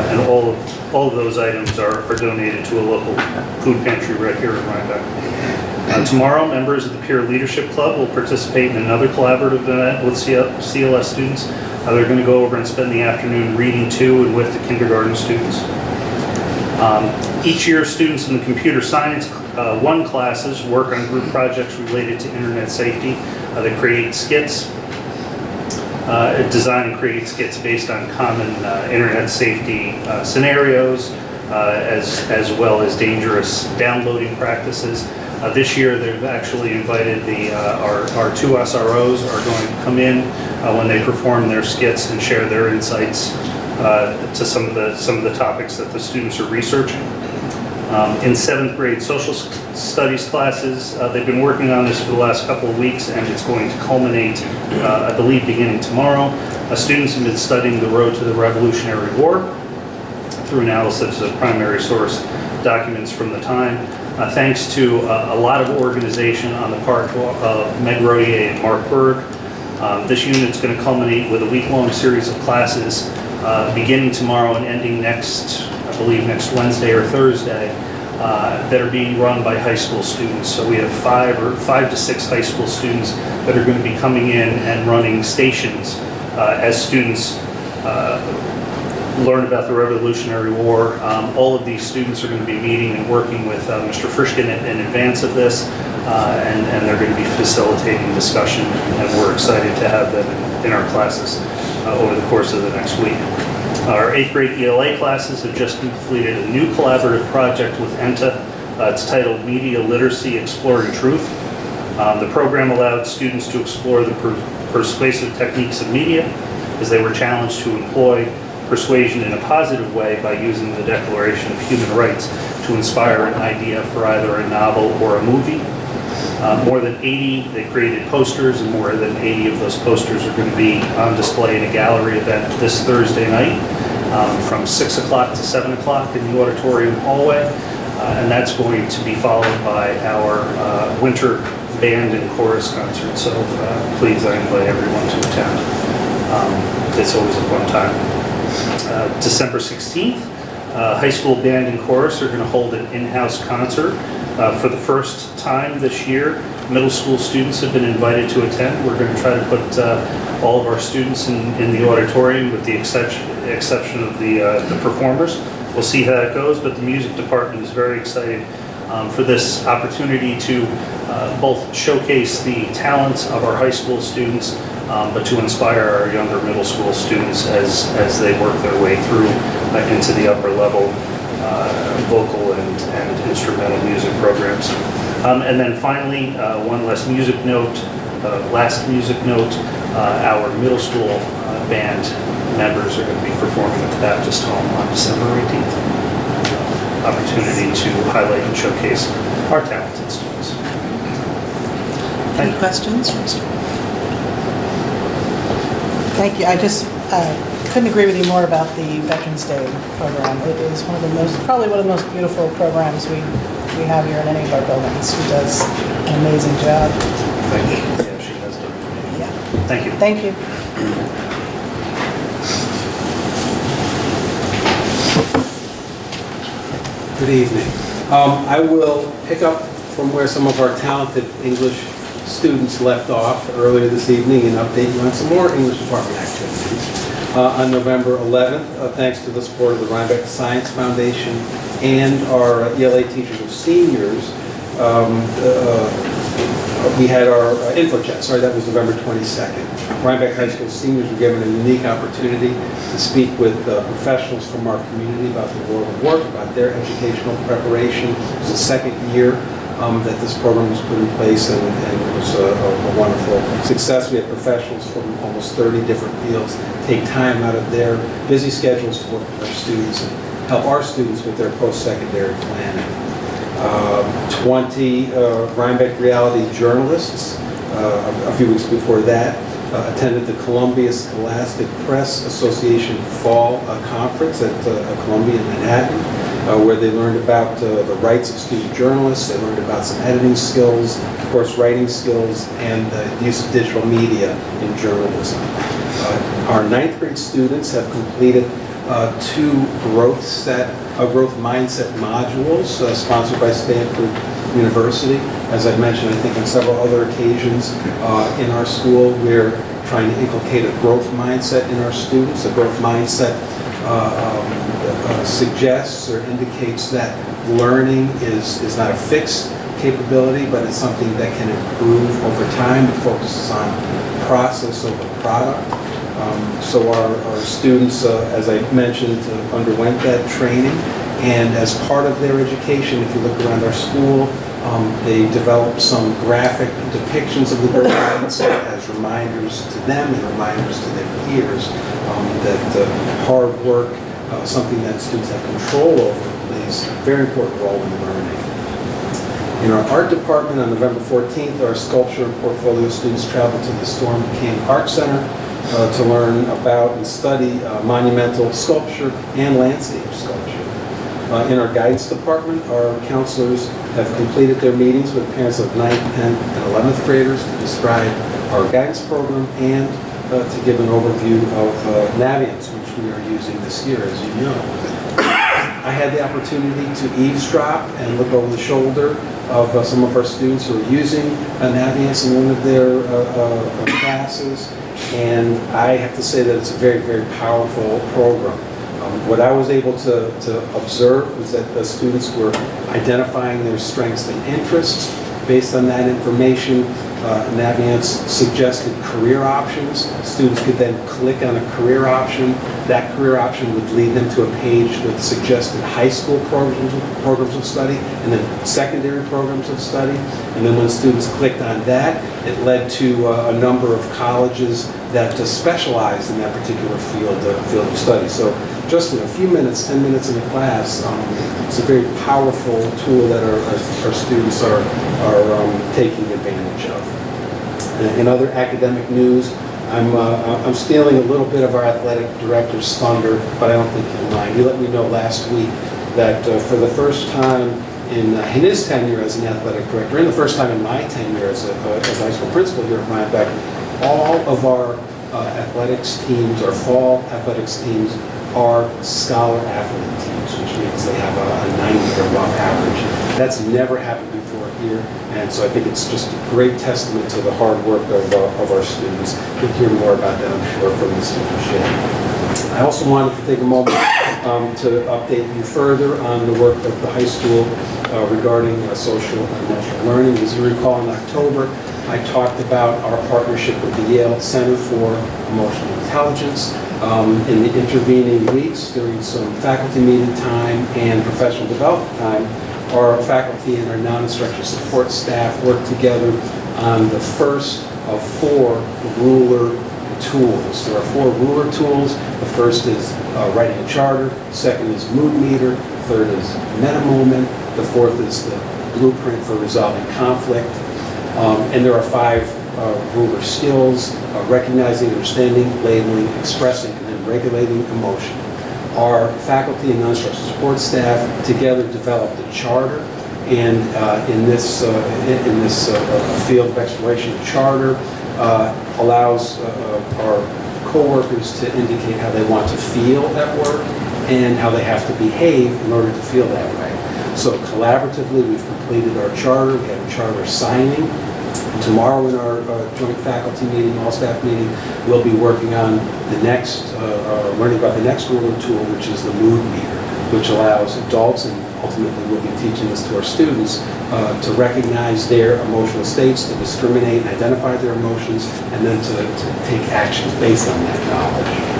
L: And all of those items are donated to a local food pantry right here in Rhinebeck. Tomorrow, members of the Peer Leadership Club will participate in another collaborative event with CLS students. They're going to go over and spend the afternoon reading to and with the kindergarten students. Each year, students in the Computer Science 1 classes work on group projects related to internet safety. They create skits, design and create skits based on common internet safety scenarios, as well as dangerous downloading practices. This year, they've actually invited our 2 SROs are going to come in when they perform their skits and share their insights to some of the topics that the students are researching. In 7th grade social studies classes, they've been working on this for the last couple of weeks, and it's going to culminate, I believe, beginning tomorrow. Students have been studying the road to the Revolutionary War through analysis of primary source documents from the time. Thanks to a lot of organization on the part of Meg Rodier and Mark Berg, this unit's going to culminate with a week-long series of classes beginning tomorrow and ending next Wednesday or Thursday, that are being run by high school students. So we have 5 to 6 high school students that are going to be coming in and running stations as students learn about the Revolutionary War. All of these students are going to be meeting and working with Mr. Frischkin in advance of this, and they're going to be facilitating discussion, and we're excited to have them in our classes over the course of the next week. Our 8th grade ELA classes have just completed a new collaborative project with ENTA. It's titled Media Literacy Exploring Truth. The program allowed students to explore the persuasive techniques of media as they were challenged to employ persuasion in a positive way by using the Declaration of Human Rights to inspire an idea for either a novel or a movie. More than 80, they created posters, and more than 80 of those posters are going to be on display in a gallery event this Thursday night from 6 o'clock to 7 o'clock in the auditorium hallway. And that's going to be followed by our winter band and chorus concert. So please, I invite everyone to attend. It's always a fun time. December 16th, high school band and chorus are going to hold an in-house concert. For the first time this year, middle school students have been invited to attend. We're going to try to put all of our students in the auditorium with the exception of the performers. We'll see how that goes, but the music department is very excited for this opportunity to both showcase the talents of our high school students, but to inspire our younger middle school students as they work their way through into the upper level vocal and instrumental music programs. And then finally, one last music note, our middle school band members are going to be performing at the Baptist Home on December 18th. Opportunity to highlight and showcase our talented students.
A: Any questions? Thank you. I just couldn't agree with you more about the Veterans Day program. It is probably one of the most beautiful programs we have here in any of our buildings. She does an amazing job.
L: Thank you. Yeah, she has done.
A: Yeah.
L: Thank you.
A: Thank you.
M: Good evening. I will pick up from where some of our talented English students left off earlier this evening and update you on some more English department activities. On November 11th, thanks to the support of the Rhinebeck Science Foundation and our ELA Teachers of Seniors, we had our info chat, sorry, that was November 22nd. Rhinebeck High School seniors were given a unique opportunity to speak with professionals from our community about the world of work, about their educational preparation. It was the second year that this program was put in place, and it was a wonderful success. We had professionals from almost 30 different fields take time out of their busy schedules to work with our students and help our students with their post-secondary planning. 20 Rhinebeck reality journalists, a few weeks before that, attended the Columbia Scholastic Press Association Fall Conference at Columbia in Manhattan, where they learned about the rights of student journalists. They learned about some editing skills, of course writing skills, and the use of digital media in journalism. Our 9th grade students have completed 2 growth mindset modules sponsored by Stanford University. As I've mentioned, I think on several other occasions in our school, we're trying to inculcate a growth mindset in our students. A growth mindset suggests or indicates that learning is not a fixed capability, but it's something that can improve over time. It focuses on process over product. So our students, as I mentioned, underwent that training, and as part of their education, if you look around our school, they developed some graphic depictions of the growth mindset as reminders to them and reminders to their peers that hard work, something that students have control over, plays a very important role in learning. In our art department on November 14th, our sculpture and portfolio students traveled to the Storm King Art Center to learn about and study monumental sculpture and landscape sculpture. In our guidance department, our counselors have completed their meetings with parents of 9th, 10th, and 11th graders to describe our guidance program and to give an overview of Naviance, which we are using this year, as you know. I had the opportunity to eavesdrop and look over the shoulder of some of our students who are using Naviance in one of their classes, and I have to say that it's a very, very powerful program. What I was able to observe was that the students were identifying their strengths and interests. Based on that information, Naviance suggested career options. Students could then click on a career option. That career option would lead them to a page with suggested high school programs of study and then secondary programs of study. And then when students clicked on that, it led to a number of colleges that specialized in that particular field of study. So just in a few minutes, 10 minutes in a class, it's a very powerful tool that our students are taking advantage of. In other academic news, I'm stealing a little bit of our athletic director's thunder, but I don't think you'll mind. You let me know last week that for the first time in his tenure as an athletic director, and the first time in my tenure as a high school principal here at Rhinebeck, all of our athletics teams, our fall athletics teams, are scholar athlete teams, which means they have a 90 or above average. That's never happened before here, and so I think it's just a great testament to the hard work of our students. You'll hear more about that, I'm sure, from Mr. Boucher. I also wanted to take a moment to update you further on the work of the high school regarding social and emotional learning. As you recall, in October, I talked about our partnership with the Yale Center for Emotional Intelligence. In the intervening weeks, during some faculty meeting time and professional development time, our faculty and our non-instructional support staff worked together on the first of 4 ruler tools. There are 4 ruler tools. The first is writing a charter, the second is mood meter, the third is meta moment, the fourth is the blueprint for resolving conflict. And there are 5 ruler skills: recognizing, understanding, labeling, expressing, and then regulating emotion. Our faculty and non-instructional support staff together developed a charter, and in this field of exploration, the charter allows our co-workers to indicate how they want to feel at work and how they have to behave in order to feel that way. So collaboratively, we've completed our charter. We have a charter signing. Tomorrow in our joint faculty meeting, all staff meeting, we'll be working on the next, learning about the next ruler tool, which is the mood meter, which allows adults and ultimately we'll be teaching this to our students, to recognize their emotional states, to discriminate and identify their emotions, and then to take actions based on that knowledge.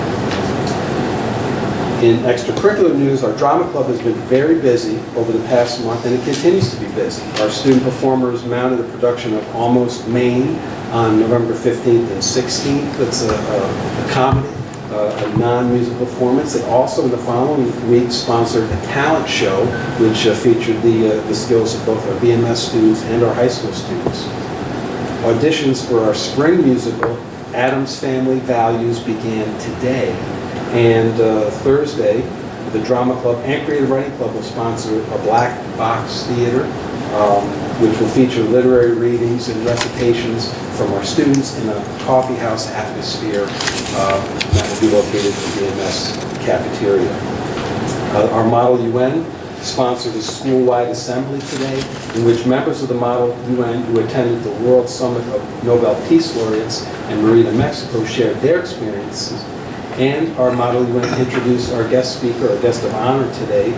M: In extracurricular news, our drama club has been very busy over the past month, and it continues to be busy. Our student performers mounted a production of Almost Maine on November 15th and 16th. It's a comedy, a non-musical performance. It also, in the following week, sponsored a talent show, which featured the skills of both our BMS students and our high school students. Auditions for our spring musical, Addams Family Values, began today. And Thursday, the Drama Club and Creative Writing Club will sponsor a Black Box Theater, which will feature literary readings and recitations from our students in a coffee house atmosphere that will be located in the BMS cafeteria. Our Model UN sponsored a school-wide assembly today in which members of the Model UN who attended the World Summit of Nobel Peace Laureates in Merida, Mexico shared their experiences. And our Model UN introduced our guest speaker, our guest of honor today,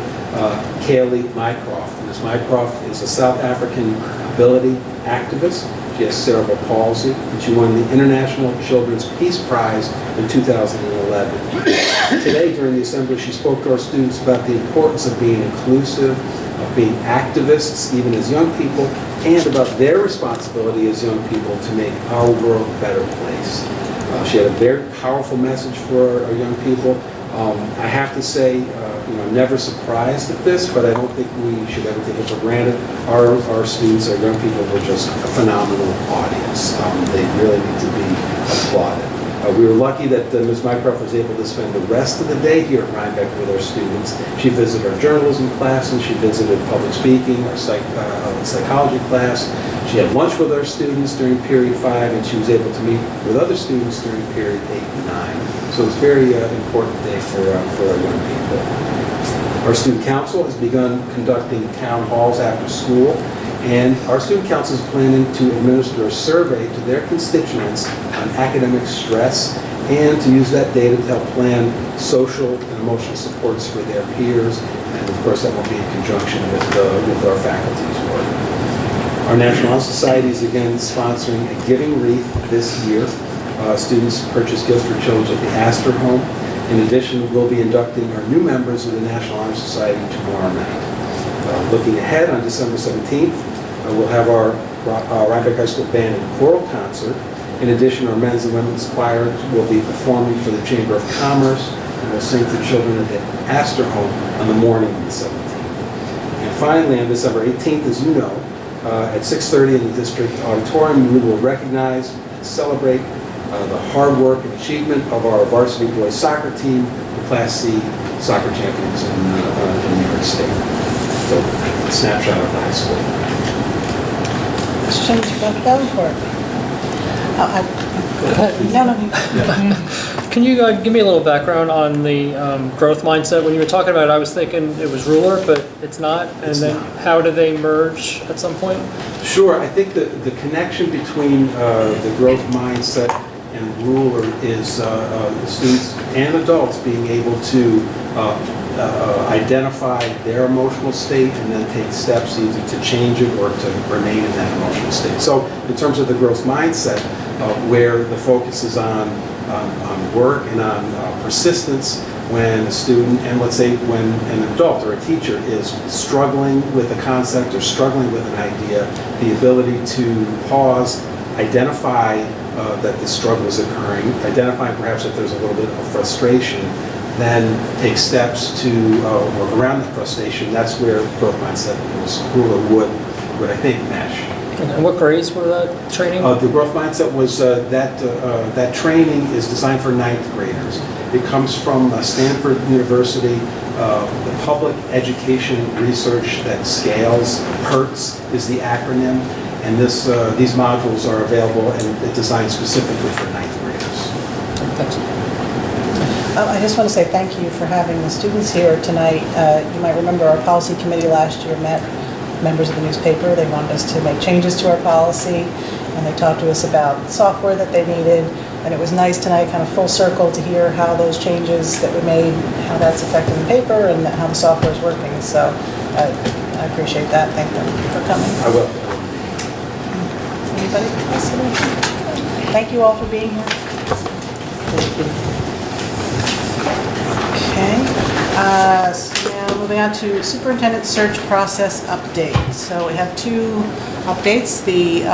M: Kaylee Mycroft. Ms. Mycroft is a South African ability activist. She has cerebral palsy, and she won the International Children's Peace Prize in 2011. Today, during the assembly, she spoke to our students about the importance of being inclusive, of being activists, even as young people, and about their responsibility as young people to make our world a better place. She had a very powerful message for our young people. I have to say, never surprised at this, but I don't think we should ever take it for granted. Our students, our young people, were just a phenomenal audience. They really need to be applauded. We were lucky that Ms. Mycroft was able to spend the rest of the day here at Rhinebeck with our students. She visited our journalism classes, she visited public speaking, our psychology class. She had lunch with our students during period 5, and she was able to meet with other students during period 8 and 9. So it's a very important day for our young people. Our student council has begun conducting town halls after school, and our student council is planning to administer a survey to their constituents on academic stress and to use that data to help plan social and emotional supports for their peers. And of course, that will be in conjunction with our faculty's work. Our National Honor Society is again sponsoring a giving wreath this year. Students purchase gifts for children at the Astor Home. In addition, we'll be inducting our new members of the National Honor Society tomorrow night. Looking ahead, on December 17th, we'll have our Rhinebeck High School Band and Choral Concert. In addition, our men's and women's choir will be performing for the Chamber of Commerce, and will sing for children at the Astor Home on the morning of the 17th. And finally, on December 18th, as you know, at 6:30 in the district auditorium, we will recognize and celebrate the hard work and achievement of our varsity boys soccer team, the Class C soccer champions in New York State. So, a snapshot of the high school.
A: Questions about that report?
N: Can you give me a little background on the growth mindset? When you were talking about it, I was thinking it was ruler, but it's not. And
M: It's
N: then
M: not.
N: how do they merge at some point?
M: Sure, I think the connection between the growth mindset and ruler is the students and adults being able to identify their emotional state and then take steps either to change it or to remain in that emotional state. So in terms of the growth mindset, where the focus is on work and on persistence, when a student, and let's say when an adult or a teacher is struggling with a concept or struggling with an idea, the ability to pause, identify that the struggle is occurring, identify perhaps that there's a little bit of frustration, then take steps to work around that frustration. That's where growth mindset ruler would I think mesh.
N: And what grades were that training?
M: The growth mindset was that training is designed for 9th graders. It comes from Stanford University, the Public Education Research That Scales. PERTS is the acronym, and these modules are available and designed specifically for 9th graders.
N: Thanks.
A: I just want to say thank you for having the students here tonight. You might remember our policy committee last year met members of the newspaper. They wanted us to make changes to our policy, and they talked to us about software that they needed. And it was nice tonight, kind of full circle, to hear how those changes that we made, how that's affecting the paper and how the software is working. So I appreciate that. Thank them for coming.
M: I will.
A: Anybody else? Thank you all for being here. Okay. So now moving on to superintendent search process update. So we have two updates. The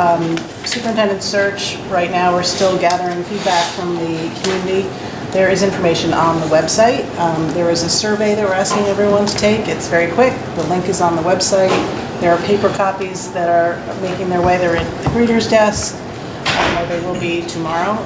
A: superintendent search, right now we're still gathering feedback from the community. There is information on the website. There is a survey that we're asking everyone to take. It's very quick. The link is on the website. There are paper copies that are making their way. They're at the greeter's desk. They will be tomorrow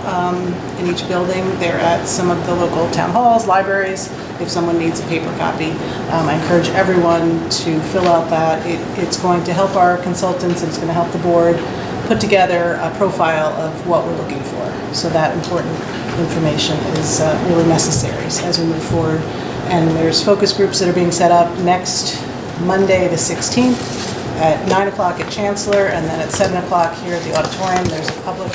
A: in each building. They're at some of the local town halls, libraries, if someone needs a paper copy. I encourage everyone to fill out that. It's going to help our consultants, and it's going to help the board put together a profile of what we're looking for. So that important information is really necessary as we move forward. And there's focus groups that are being set up next Monday, the 16th, at 9 o'clock at Chancellor, and then at 7 o'clock here at the auditorium. There's a public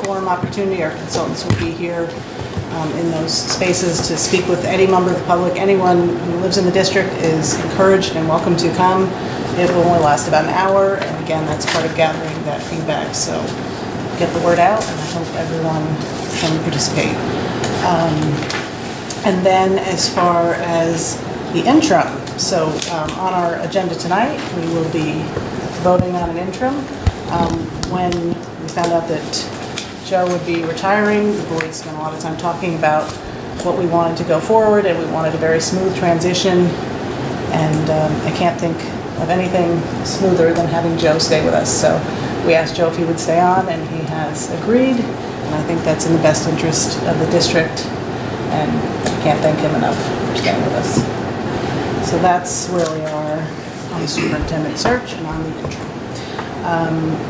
A: forum opportunity. Our consultants will be here in those spaces to speak with any member of the public. Anyone who lives in the district is encouraged and welcome to come. It will only last about an hour, and again, that's part of gathering that feedback. So get the word out, and I hope everyone can participate. And then as far as the interim, so on our agenda tonight, we will be voting on an interim. When we found out that Joe would be retiring, the board spent a lot of time talking about what we wanted to go forward, and we wanted a very smooth transition. And I can't think of anything smoother than having Joe stay with us. So we asked Joe if he would stay on, and he has agreed. And I think that's in the best interest of the district, and I can't thank him enough for staying with us. So that's where we are on the superintendent search and on the interim.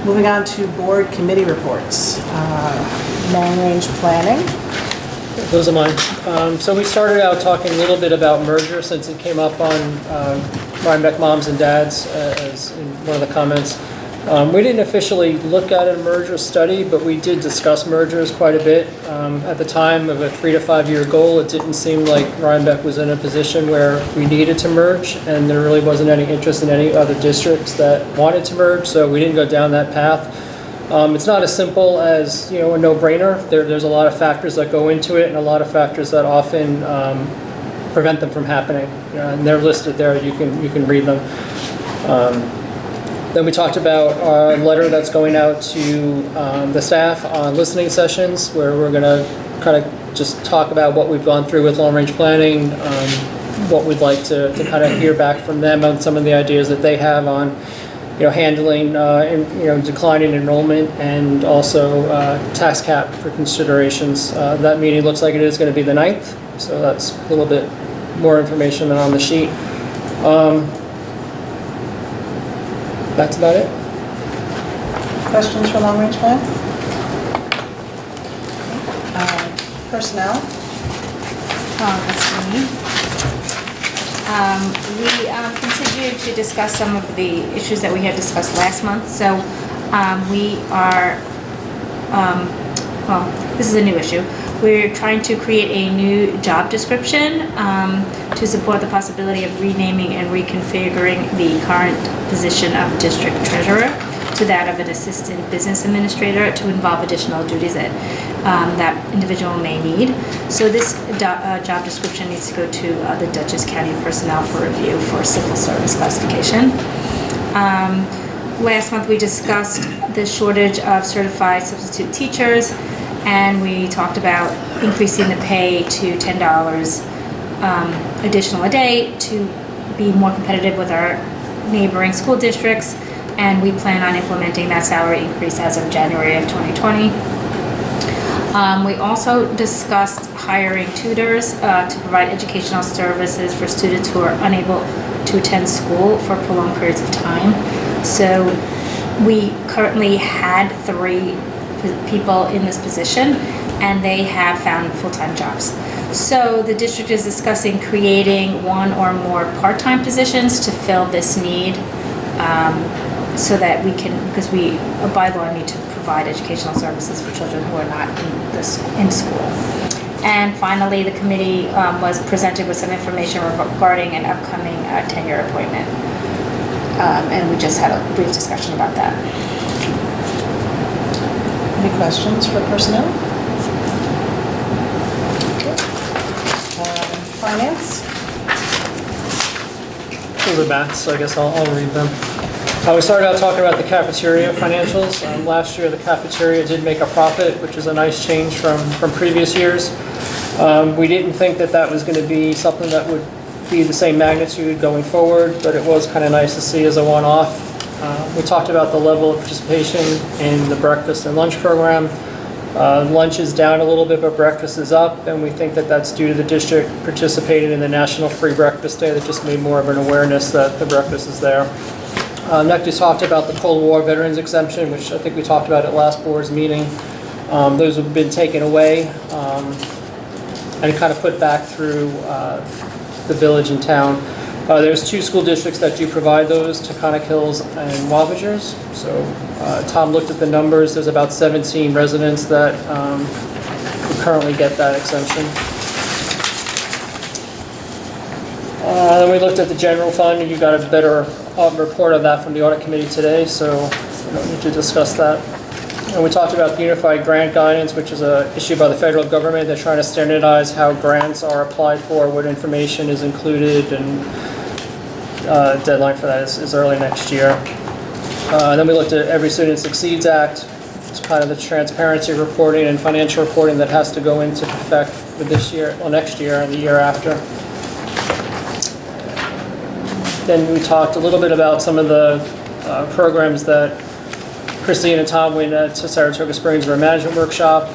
A: Moving on to board committee reports. Long-range planning.
N: Those are mine. So we started out talking a little bit about merger since it came up on Rhinebeck Moms and Dads as in one of the comments. We didn't officially look at a merger study, but we did discuss mergers quite a bit. At the time of a 3 to 5 year goal, it didn't seem like Rhinebeck was in a position where we needed to merge, and there really wasn't any interest in any other districts that wanted to merge, so we didn't go down that path. It's not as simple as, you know, a no-brainer. There's a lot of factors that go into it, and a lot of factors that often prevent them from happening. And they're listed there. You can read them. Then we talked about our letter that's going out to the staff on listening sessions, where we're going to kind of just talk about what we've gone through with long-range planning, what we'd like to kind of hear back from them on some of the ideas that they have on, you know, handling, declining enrollment, and also tax cap for considerations. That meeting looks like it is going to be the 9th, so that's a little bit more information than on the sheet. That's about it.
A: Questions for long-range plan? Personnel?
H: That's me. We continued to discuss some of the issues that we had discussed last month. So we are, this is a new issue. We're trying to create a new job description to support the possibility of renaming and reconfiguring the current position of district treasurer to that of an assistant business administrator to involve additional duties that that individual may need. So this job description needs to go to the Dutchess County Personnel for review for civil service classification. Last month we discussed the shortage of certified substitute teachers, and we talked about increasing the pay to $10 additional a day to be more competitive with our neighboring school districts, and we plan on implementing that salary increase as of January of 2020. We also discussed hiring tutors to provide educational services for students who are unable to attend school for prolonged periods of time. So we currently had 3 people in this position, and they have found full-time jobs. So the district is discussing creating 1 or more part-time positions to fill this need, so that we can, because we by law need to provide educational services for children who are not in school. And finally, the committee was presented with some information regarding an upcoming tenure appointment. And we just had a brief discussion about that.
A: Any questions for personnel? Finance?
N: Those are Matt's, so I guess I'll read them. We started out talking about the cafeteria financials. Last year, the cafeteria did make a profit, which is a nice change from previous years. We didn't think that that was going to be something that would be the same magnitude going forward, but it was kind of nice to see as a one-off. We talked about the level of participation in the breakfast and lunch program. Lunch is down a little bit, but breakfast is up, and we think that that's due to the district participating in the National Free Breakfast Day that just made more of an awareness that the breakfast is there. Next, we talked about the Cold War Veterans Exemption, which I think we talked about at last board's meeting. Those have been taken away and kind of put back through the village and town. There's 2 school districts that do provide those, Taconic Hills and Wabagers. So Tom looked at the numbers. There's about 17 residents that currently get that exemption. Then we looked at the general fund, and you got a better report of that from the audit committee today, so we don't need to discuss that. And we talked about the Unified Grant Guidance, which is an issue by the federal government. They're trying to standardize how grants are applied for, what information is included, and deadline for that is early next year. And then we looked at Every Student Succeeds Act. It's kind of the transparency reporting and financial reporting that has to go into effect for this year, well, next year and the year after. Then we talked a little bit about some of the programs that Christine and Tom went to Saratoga Springs for a management workshop,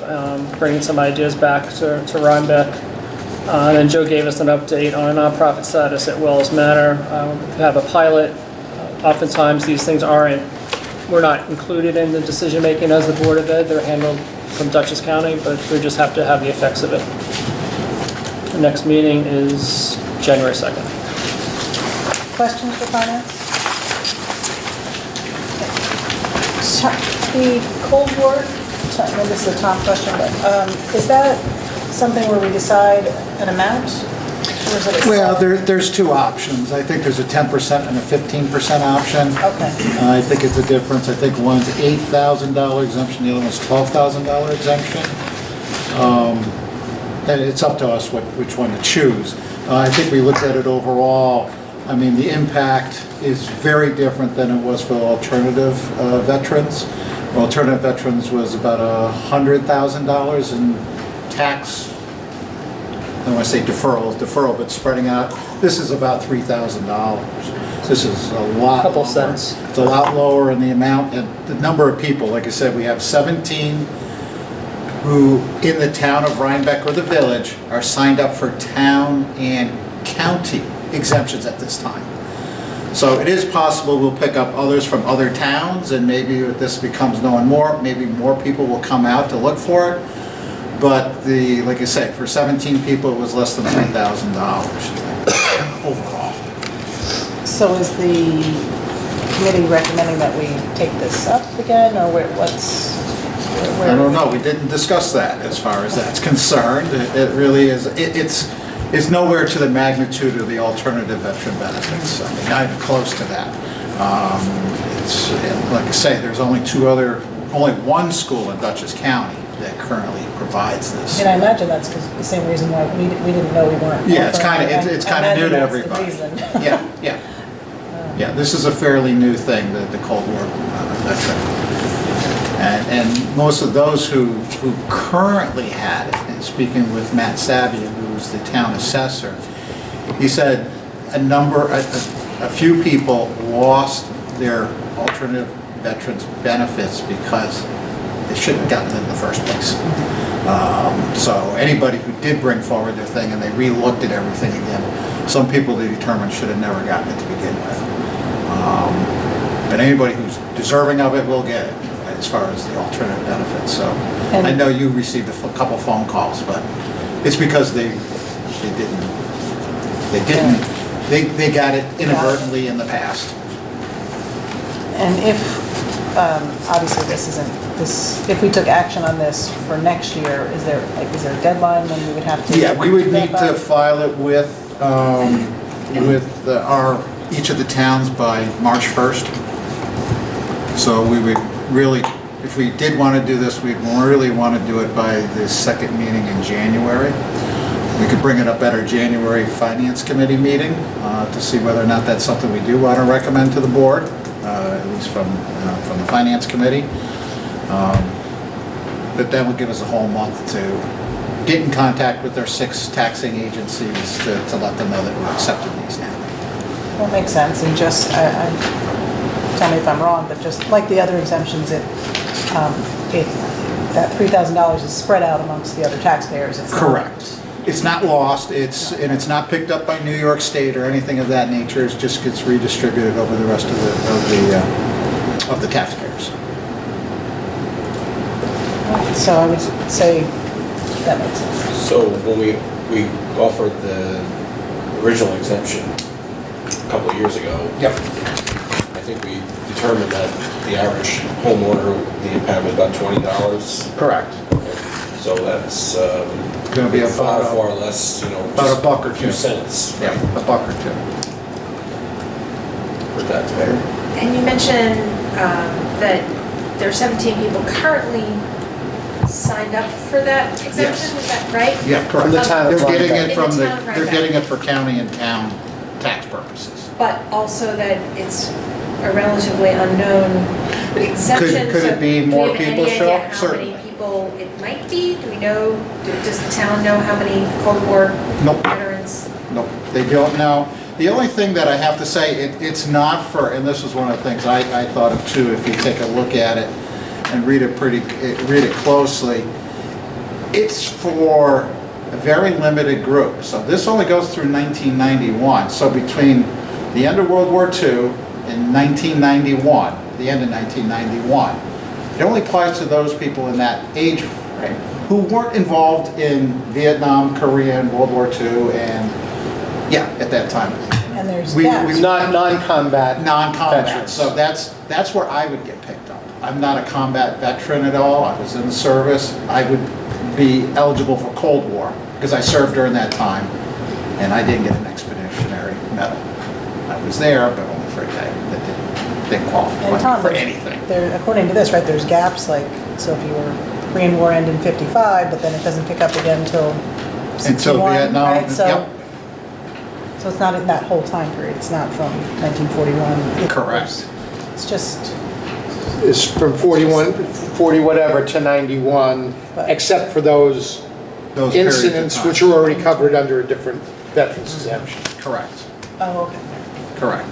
N: bringing some ideas back to Rhinebeck. And then Joe gave us an update on a nonprofit status at Wells Manor. We have a pilot. Oftentimes these things we're not included in the decision making as the Board of Ed. They're handled from Dutchess County, but we just have to have the effects of it. The next meeting is January 2nd.
A: Questions for finance? The Cold War, and this is a Tom question, but is that something where we decide an amount? Or is it
E: Well, there's 2 options. I think there's a 10% and a 15% option.
A: Okay.
E: I think it's a difference. I think one's $8,000 exemption, the other one's $12,000 exemption. And it's up to us which one to choose. I think we looked at it overall. I mean, the impact is very different than it was for alternative veterans. Alternative veterans was about $100,000 in tax, I don't want to say deferral, but spreading out. This is about $3,000. This is a lot.
N: Couple
E: lower.
N: cents.
E: It's a lot lower in the amount and the number of people. Like I said, we have 17 who in the town of Rhinebeck or the village are signed up for town and county exemptions at this time. So it is possible we'll pick up others from other towns, and maybe if this becomes known more, maybe more people will come out to look for it. But like I say, for 17 people, it was less than $3,000 overall.
A: So is the committee recommending that we take this up again, or what's?
E: I don't know, we didn't discuss that as far as that's concerned. It really is, it's nowhere to the magnitude of the alternative veteran benefits. I mean, not even close to that. Like I say, there's only one school in Dutchess County that currently provides this.
A: And I imagine that's the same reason why we didn't know we weren't.
E: Yeah, it's kind of new to everybody. Yeah, this is a fairly new thing, the Cold War veteran. And most of those who currently had it, and speaking with Matt Savia, who's the town assessor, he said a few people lost their alternative veterans benefits because they shouldn't have gotten it in the first place. So anybody who did bring forward their thing and they re-looked at everything again, some people they determined should have never gotten it to begin with. But anybody who's deserving of it will get it, as far as the alternative benefits. So I know you received a couple phone calls, but it's because they got it inadvertently in the past.
A: And if, obviously if we took action on this for next year, is there a deadline when we would have to?
E: Yeah, we would need to file it with our each of the towns by March 1st. So we would really, if we did want to do this, we'd really want to do it by the second meeting in January. We could bring it up at our January Finance Committee meeting to see whether or not that's something we do want to recommend to the board, at least from the Finance Committee. But that would give us a whole month to get in contact with our 6 taxing agencies to let them know that we're accepting these now.
A: That makes sense, and just, tell me if I'm wrong, but just like the other exemptions, that $3,000 is spread out amongst the other taxpayers. It's not-
E: Correct. It's not lost, and it's not picked up by New York State or anything of that nature. It just gets redistributed over the rest of the taxpayers.
A: So I would say that makes sense.
O: So when we offered the original exemption a couple of years ago,
E: Yep.
O: I think we determined that the average homeowner, the impact was about $20.
E: Correct.
O: So that's
E: Going to be
O: far,
E: about
O: far less,
E: about
O: just
E: a buck or
O: a few
E: two.
O: cents
E: Yeah, a buck or two.
O: per taxpayer.
G: And you mentioned that there are 17 people currently signed up for that exemption,
E: Yes.
G: is that right?
E: Yeah, correct.
M: From the town of
E: They're getting
M: Rhinebeck.
E: it from
G: In the
E: the,
G: town of
E: they're
G: Rhinebeck.
E: getting it for county and town tax purposes.
G: But also that it's a relatively unknown exemption.
E: Could it be more people show up?
G: Do we have any idea how
E: Certainly.
G: many people it might be? Do we know, does the town know how many Cold War
E: Nope.
G: veterans?
E: Nope, they don't know. The only thing that I have to say, it's not for, and this is one of the things I thought of too, if you take a look at it and read it closely, it's for a very limited group. So this only goes through 1991. So between the end of World War II and 1991, the end of 1991, it only applies to those people in that age frame who weren't involved in Vietnam, Korea, and World War II, and yeah, at that time.
A: And there's
E: We-
A: gaps.
E: we-
M: Non-combat.
E: Non-combat,
M: veterans.
E: so that's where I would get picked up. I'm not a combat veteran at all, I was in the service. I would be eligible for Cold War, because I served during that time, and I didn't get an expeditionary medal. I was there, but only for a day, that didn't
A: And
E: qualify
A: Tom,
E: for anything.
A: there, according to this, right, there's gaps, like, so if you were Korean War end in 55, but then it doesn't pick up again until 61,
E: Vietnam,
A: right? So,
E: yep.
A: so it's not in that whole time period, it's not from 1941.
E: Correct.
A: It's just,
J: Is from 40 whatever to 91,
A: But-
J: except for those
E: Those periods of
J: incidents
E: time.
J: which are already covered under a different veterans exemption.
E: Correct,
A: oh, okay.
E: correct.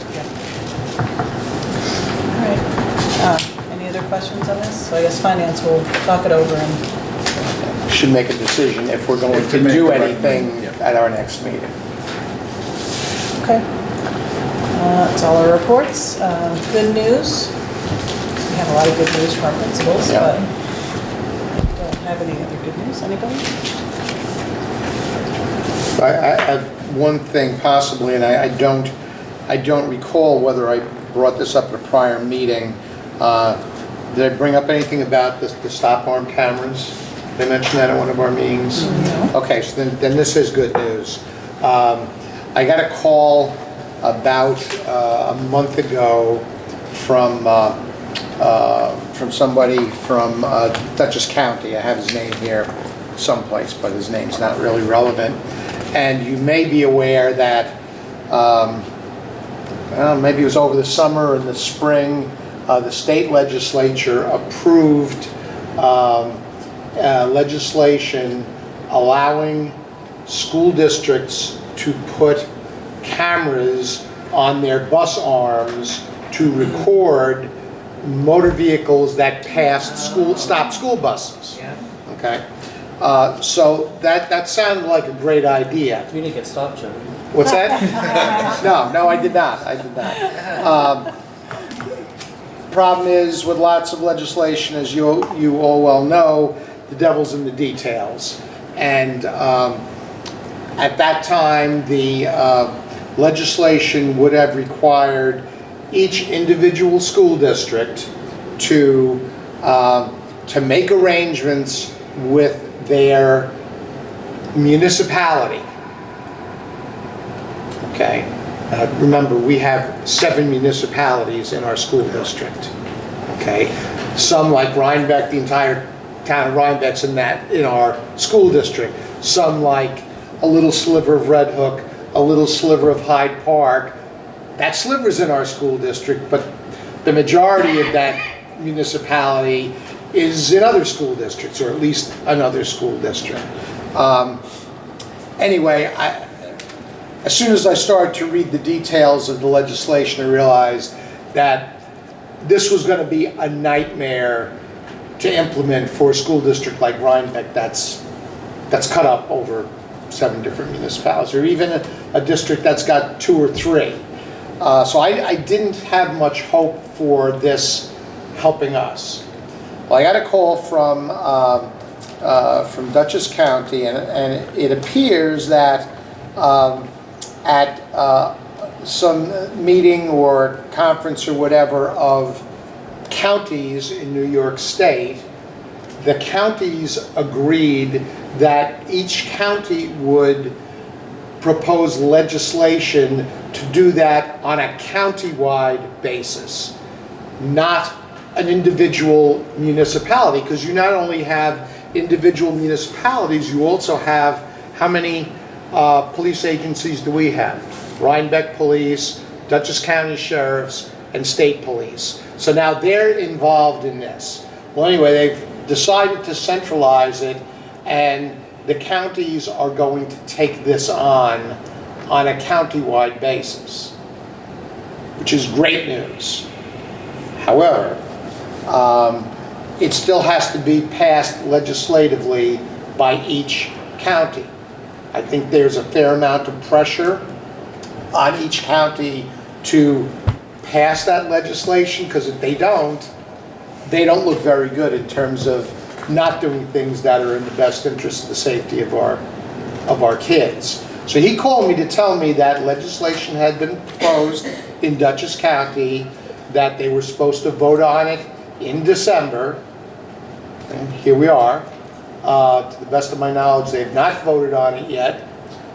A: All right. Any other questions on this? So I guess finance will talk it over and,
J: Should make a decision if we're going
E: If
J: to
E: to make
J: do
E: a
J: anything
E: recommendation,
J: at our next meeting.
A: okay. That's all our reports. Good news. We have a lot of good news from our principals,
J: Yeah.
A: but don't have any other good news. Anybody?
J: I have one thing possibly, and I don't recall whether I brought this up at a prior meeting. Did I bring up anything about the stop arm cameras? Did I mention that at one of our meetings?
A: No.
J: Okay, so then this is good news. I got a call about a month ago from somebody from Dutchess County. I have his name here someplace, but his name's not really relevant. And you may be aware that, maybe it was over the summer and the spring, the state legislature approved legislation allowing school districts to put cameras on their bus arms to record motor vehicles that passed stopped school buses. Okay? So that sounded like a great idea.
N: You didn't get stopped, Joe.
J: What's that? No, I did not. Problem is, with lots of legislation, as you all well know, the devil's in the details. And at that time, the legislation would have required each individual school district to make arrangements with their municipality. Okay?
B: Remember, we have 7 municipalities in our school district, okay? Some like Rhinebeck, the entire town of Rhinebeck's in our school district. Some like a little sliver of Red Hook, a little sliver of Hyde Park. That sliver's in our school district, but the majority of that municipality is in other school districts, or at least another school district. Anyway, as soon as I started to read the details of the legislation, I realized that this was going to be a nightmare to implement for a school district like Rhinebeck that's cut up over 7 different municipalities, or even a district that's got 2 or 3. So I didn't have much hope for this helping us. Well, I got a call from Dutchess County, and it appears that at some meeting or conference or whatever of counties in New York State, the counties agreed that each county would propose legislation to do that on a county-wide basis, not an individual municipality, because you not only have individual municipalities, you also have, how many police agencies do we have? Rhinebeck Police, Dutchess County Sheriffs, and State Police. So now they're involved in this. Well, anyway, they've decided to centralize it, and the counties are going to take this on a county-wide basis, which is great news. However, it still has to be passed legislatively by each county. I think there's a fair amount of pressure on each county to pass that legislation, because if they don't look very good in terms of not doing things that are in the best interest of the safety of our kids. So he called me to tell me that legislation had been proposed in Dutchess County, that they were supposed to vote on it in December, and here we are. To the best of my knowledge, they have not voted on it yet,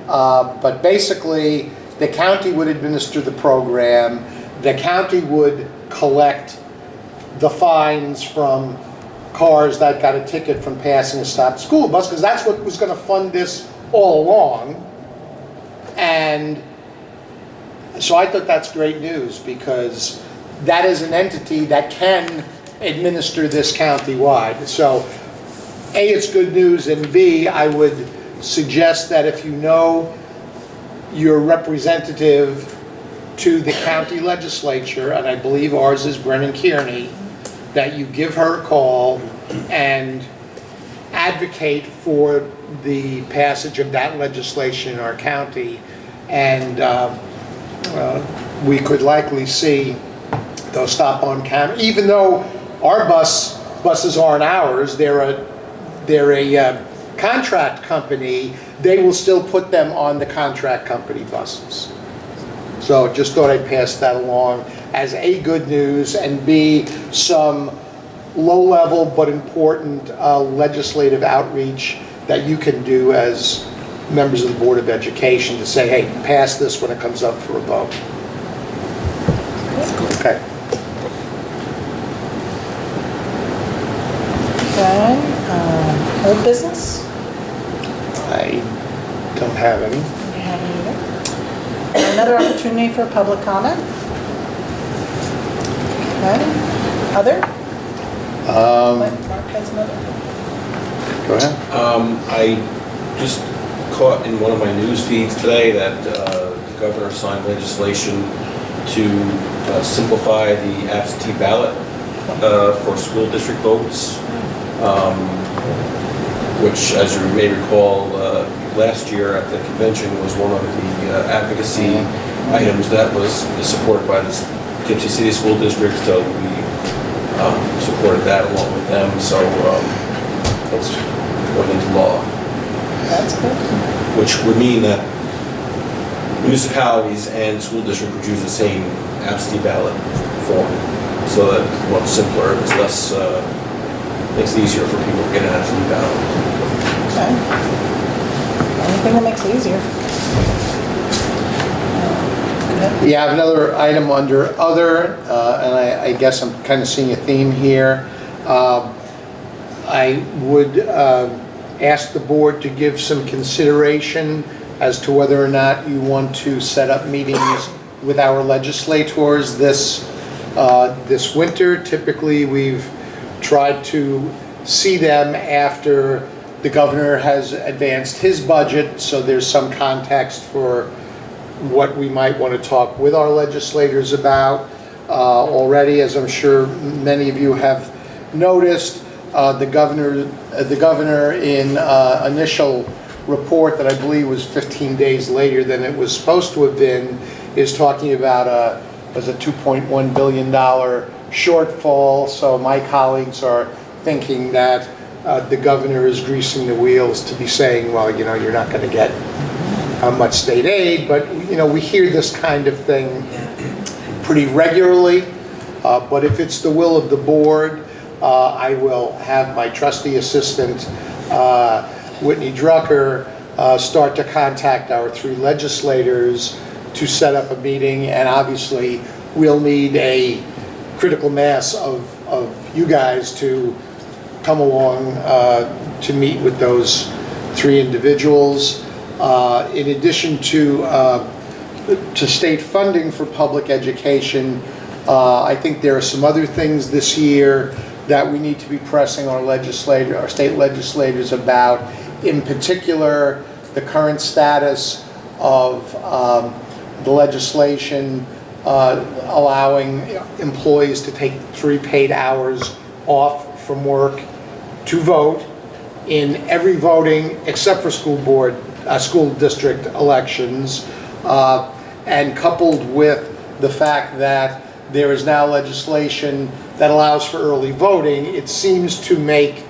B: but basically the county would administer the program. The county would collect the fines from cars that got a ticket from passing a stopped school bus, because that's what was going to fund this all along. And so I thought that's great news, because that is an entity that can administer this county-wide. So A, it's good news, and B, I would suggest that if you know your representative to the county legislature, and I believe ours is Brennan Kearney, that you give her a call and advocate for the passage of that legislation in our county, and we could likely see those stop on camera, even though our buses aren't ours, they're a contract company, they will still put them on the contract company buses. So just thought I'd pass that along as A, good news, and B, some low-level but important legislative outreach that you can do as members of the Board of Education to say, hey, pass this when it comes up for a vote. Okay.
A: Okay, old business?
B: I don't have any.
A: You have any either? Another opportunity for public comment? Okay, other? Mark has another.
B: Go ahead.
O: I just caught in one of my news feeds today that the governor signed legislation to simplify the absentee ballot for school district votes, which, as you may recall, last year at the convention was one of the advocacy items that was supported by the Poughkeepsie City School District, so we supported that along with them, so it's going into law.
A: That's good.
O: Which would mean that municipalities and school districts would use the same absentee ballot form, so that it's much simpler, it's less, makes it easier for people to get an absentee ballot.
A: Okay. Anything that makes it easier. Go ahead.
B: We have another item under other, and I guess I'm kind of seeing a theme here. I would ask the board to give some consideration as to whether or not you want to set up meetings with our legislators this winter. Typically, we've tried to see them after the governor has advanced his budget, so there's some context for what we might want to talk with our legislators about. Already, as I'm sure many of you have noticed, the governor in initial report that I believe was 15 days later than it was supposed to have been is talking about a $2.1 billion shortfall. So my colleagues are thinking that the governor is greasing the wheels to be saying, well, you know, you're not going to get much state aid, but you know, we hear this kind of thing pretty regularly. But if it's the will of the board, I will have my trusty assistant, Whitney Drucker, start to contact our 3 legislators to set up a meeting, and obviously we'll need a critical mass of you guys to come along to meet with those 3 individuals. In addition to state funding for public education, I think there are some other things this year that we need to be pressing our state legislators about. In particular, the current status of the legislation allowing employees to take 3 paid hours off from work to vote in every voting except for school district elections, and coupled with the fact that there is now legislation that allows for early voting, it seems to make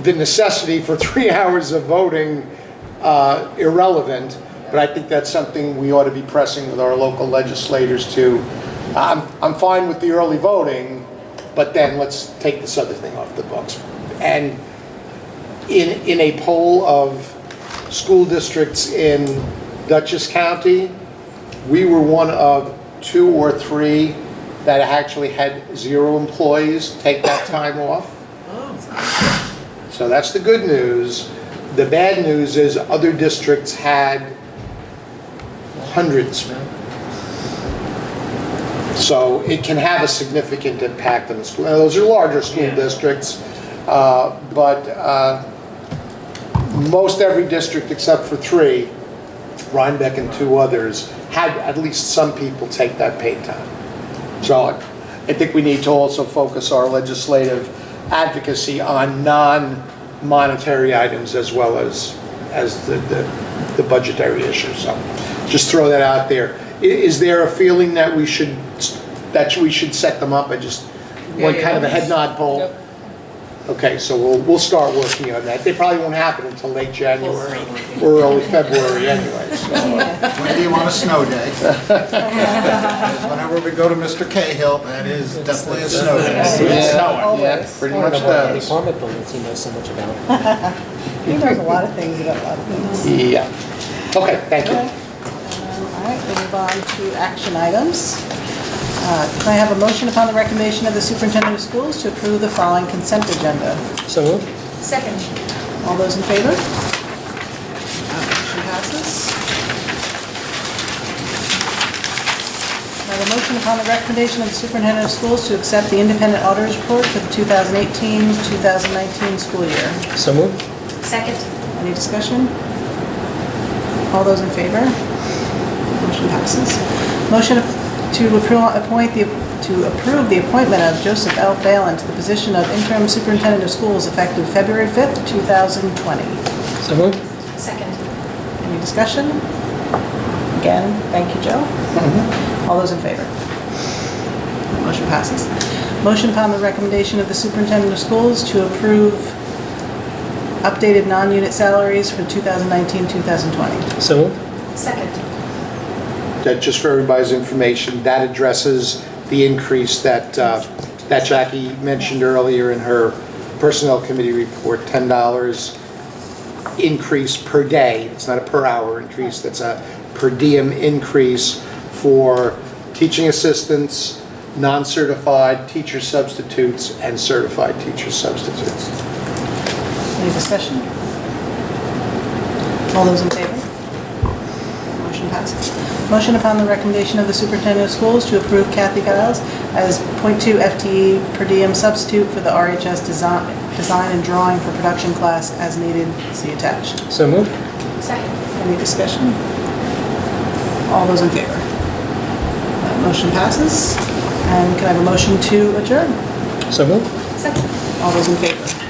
B: the necessity for 3 hours of voting irrelevant. But I think that's something we ought to be pressing with our local legislators too. I'm fine with the early voting, but then let's take this other thing off the books. And in a poll of school districts in Dutchess County, we were one of 2 or 3 that actually had 0 employees take that time off. So that's the good news. The bad news is other districts had hundreds. So it can have a significant impact on the school. Now, those are larger school districts, but most every district except for 3, Rhinebeck and 2 others, had at least some people take that paid time. So I think we need to also focus our legislative advocacy on non-monetary items as well as the budgetary issues. So just throw that out there. Is there a feeling that we should set them up? I just want kind of a head nod poll. Yep. Okay, so we'll start working on that. They probably won't happen until late January or early February anyway. So.
E: When do you want a snow day? Whenever we go to Mr. Cahill, that is definitely a snow day.
B: Yeah, pretty much does.
N: Apartment buildings he knows so much about.
A: He knows a lot of things about a lot of things.
B: Yeah. Okay, thank you.
A: All right, we'll move on to action items. Can I have a motion upon the recommendation of the superintendent of schools to approve the following consent agenda?
N: So moved.
G: Second.
A: All those in favor? Motion passes. Can I have a motion upon the recommendation of the superintendent of schools to accept the independent auditor's report for the 2018-2019 school year?
N: So moved.
G: Second.
A: Any discussion? All those in favor? Motion passes. Motion to approve the appointment of Joseph L. Phelan to the position of interim superintendent of schools effective February 5th, 2020.
N: So moved.
G: Second.
A: Any discussion? Again, thank you, Joe. All those in favor? Motion passes. Motion upon the recommendation of the superintendent of schools to approve updated non-unit salaries for 2019-2020.
N: So moved.
G: Second.
B: That just for everybody's information, that addresses the increase that Jackie mentioned earlier in her personnel committee report, $10 increase per day. It's not a per hour increase, that's a per diem increase for teaching assistants, non-certified teacher substitutes, and certified teacher substitutes.
A: Any discussion? All those in favor? Motion passes. Motion upon the recommendation of the superintendent of schools to approve Kathy Giles as .2 FTE per diem substitute for the RHS design and drawing for production class as needed. See attached.
N: So moved.
G: Second.
A: Any discussion? All those in favor? That motion passes. And can I have a motion to adjourn?
N: So moved.
G: Second.
A: All those in favor?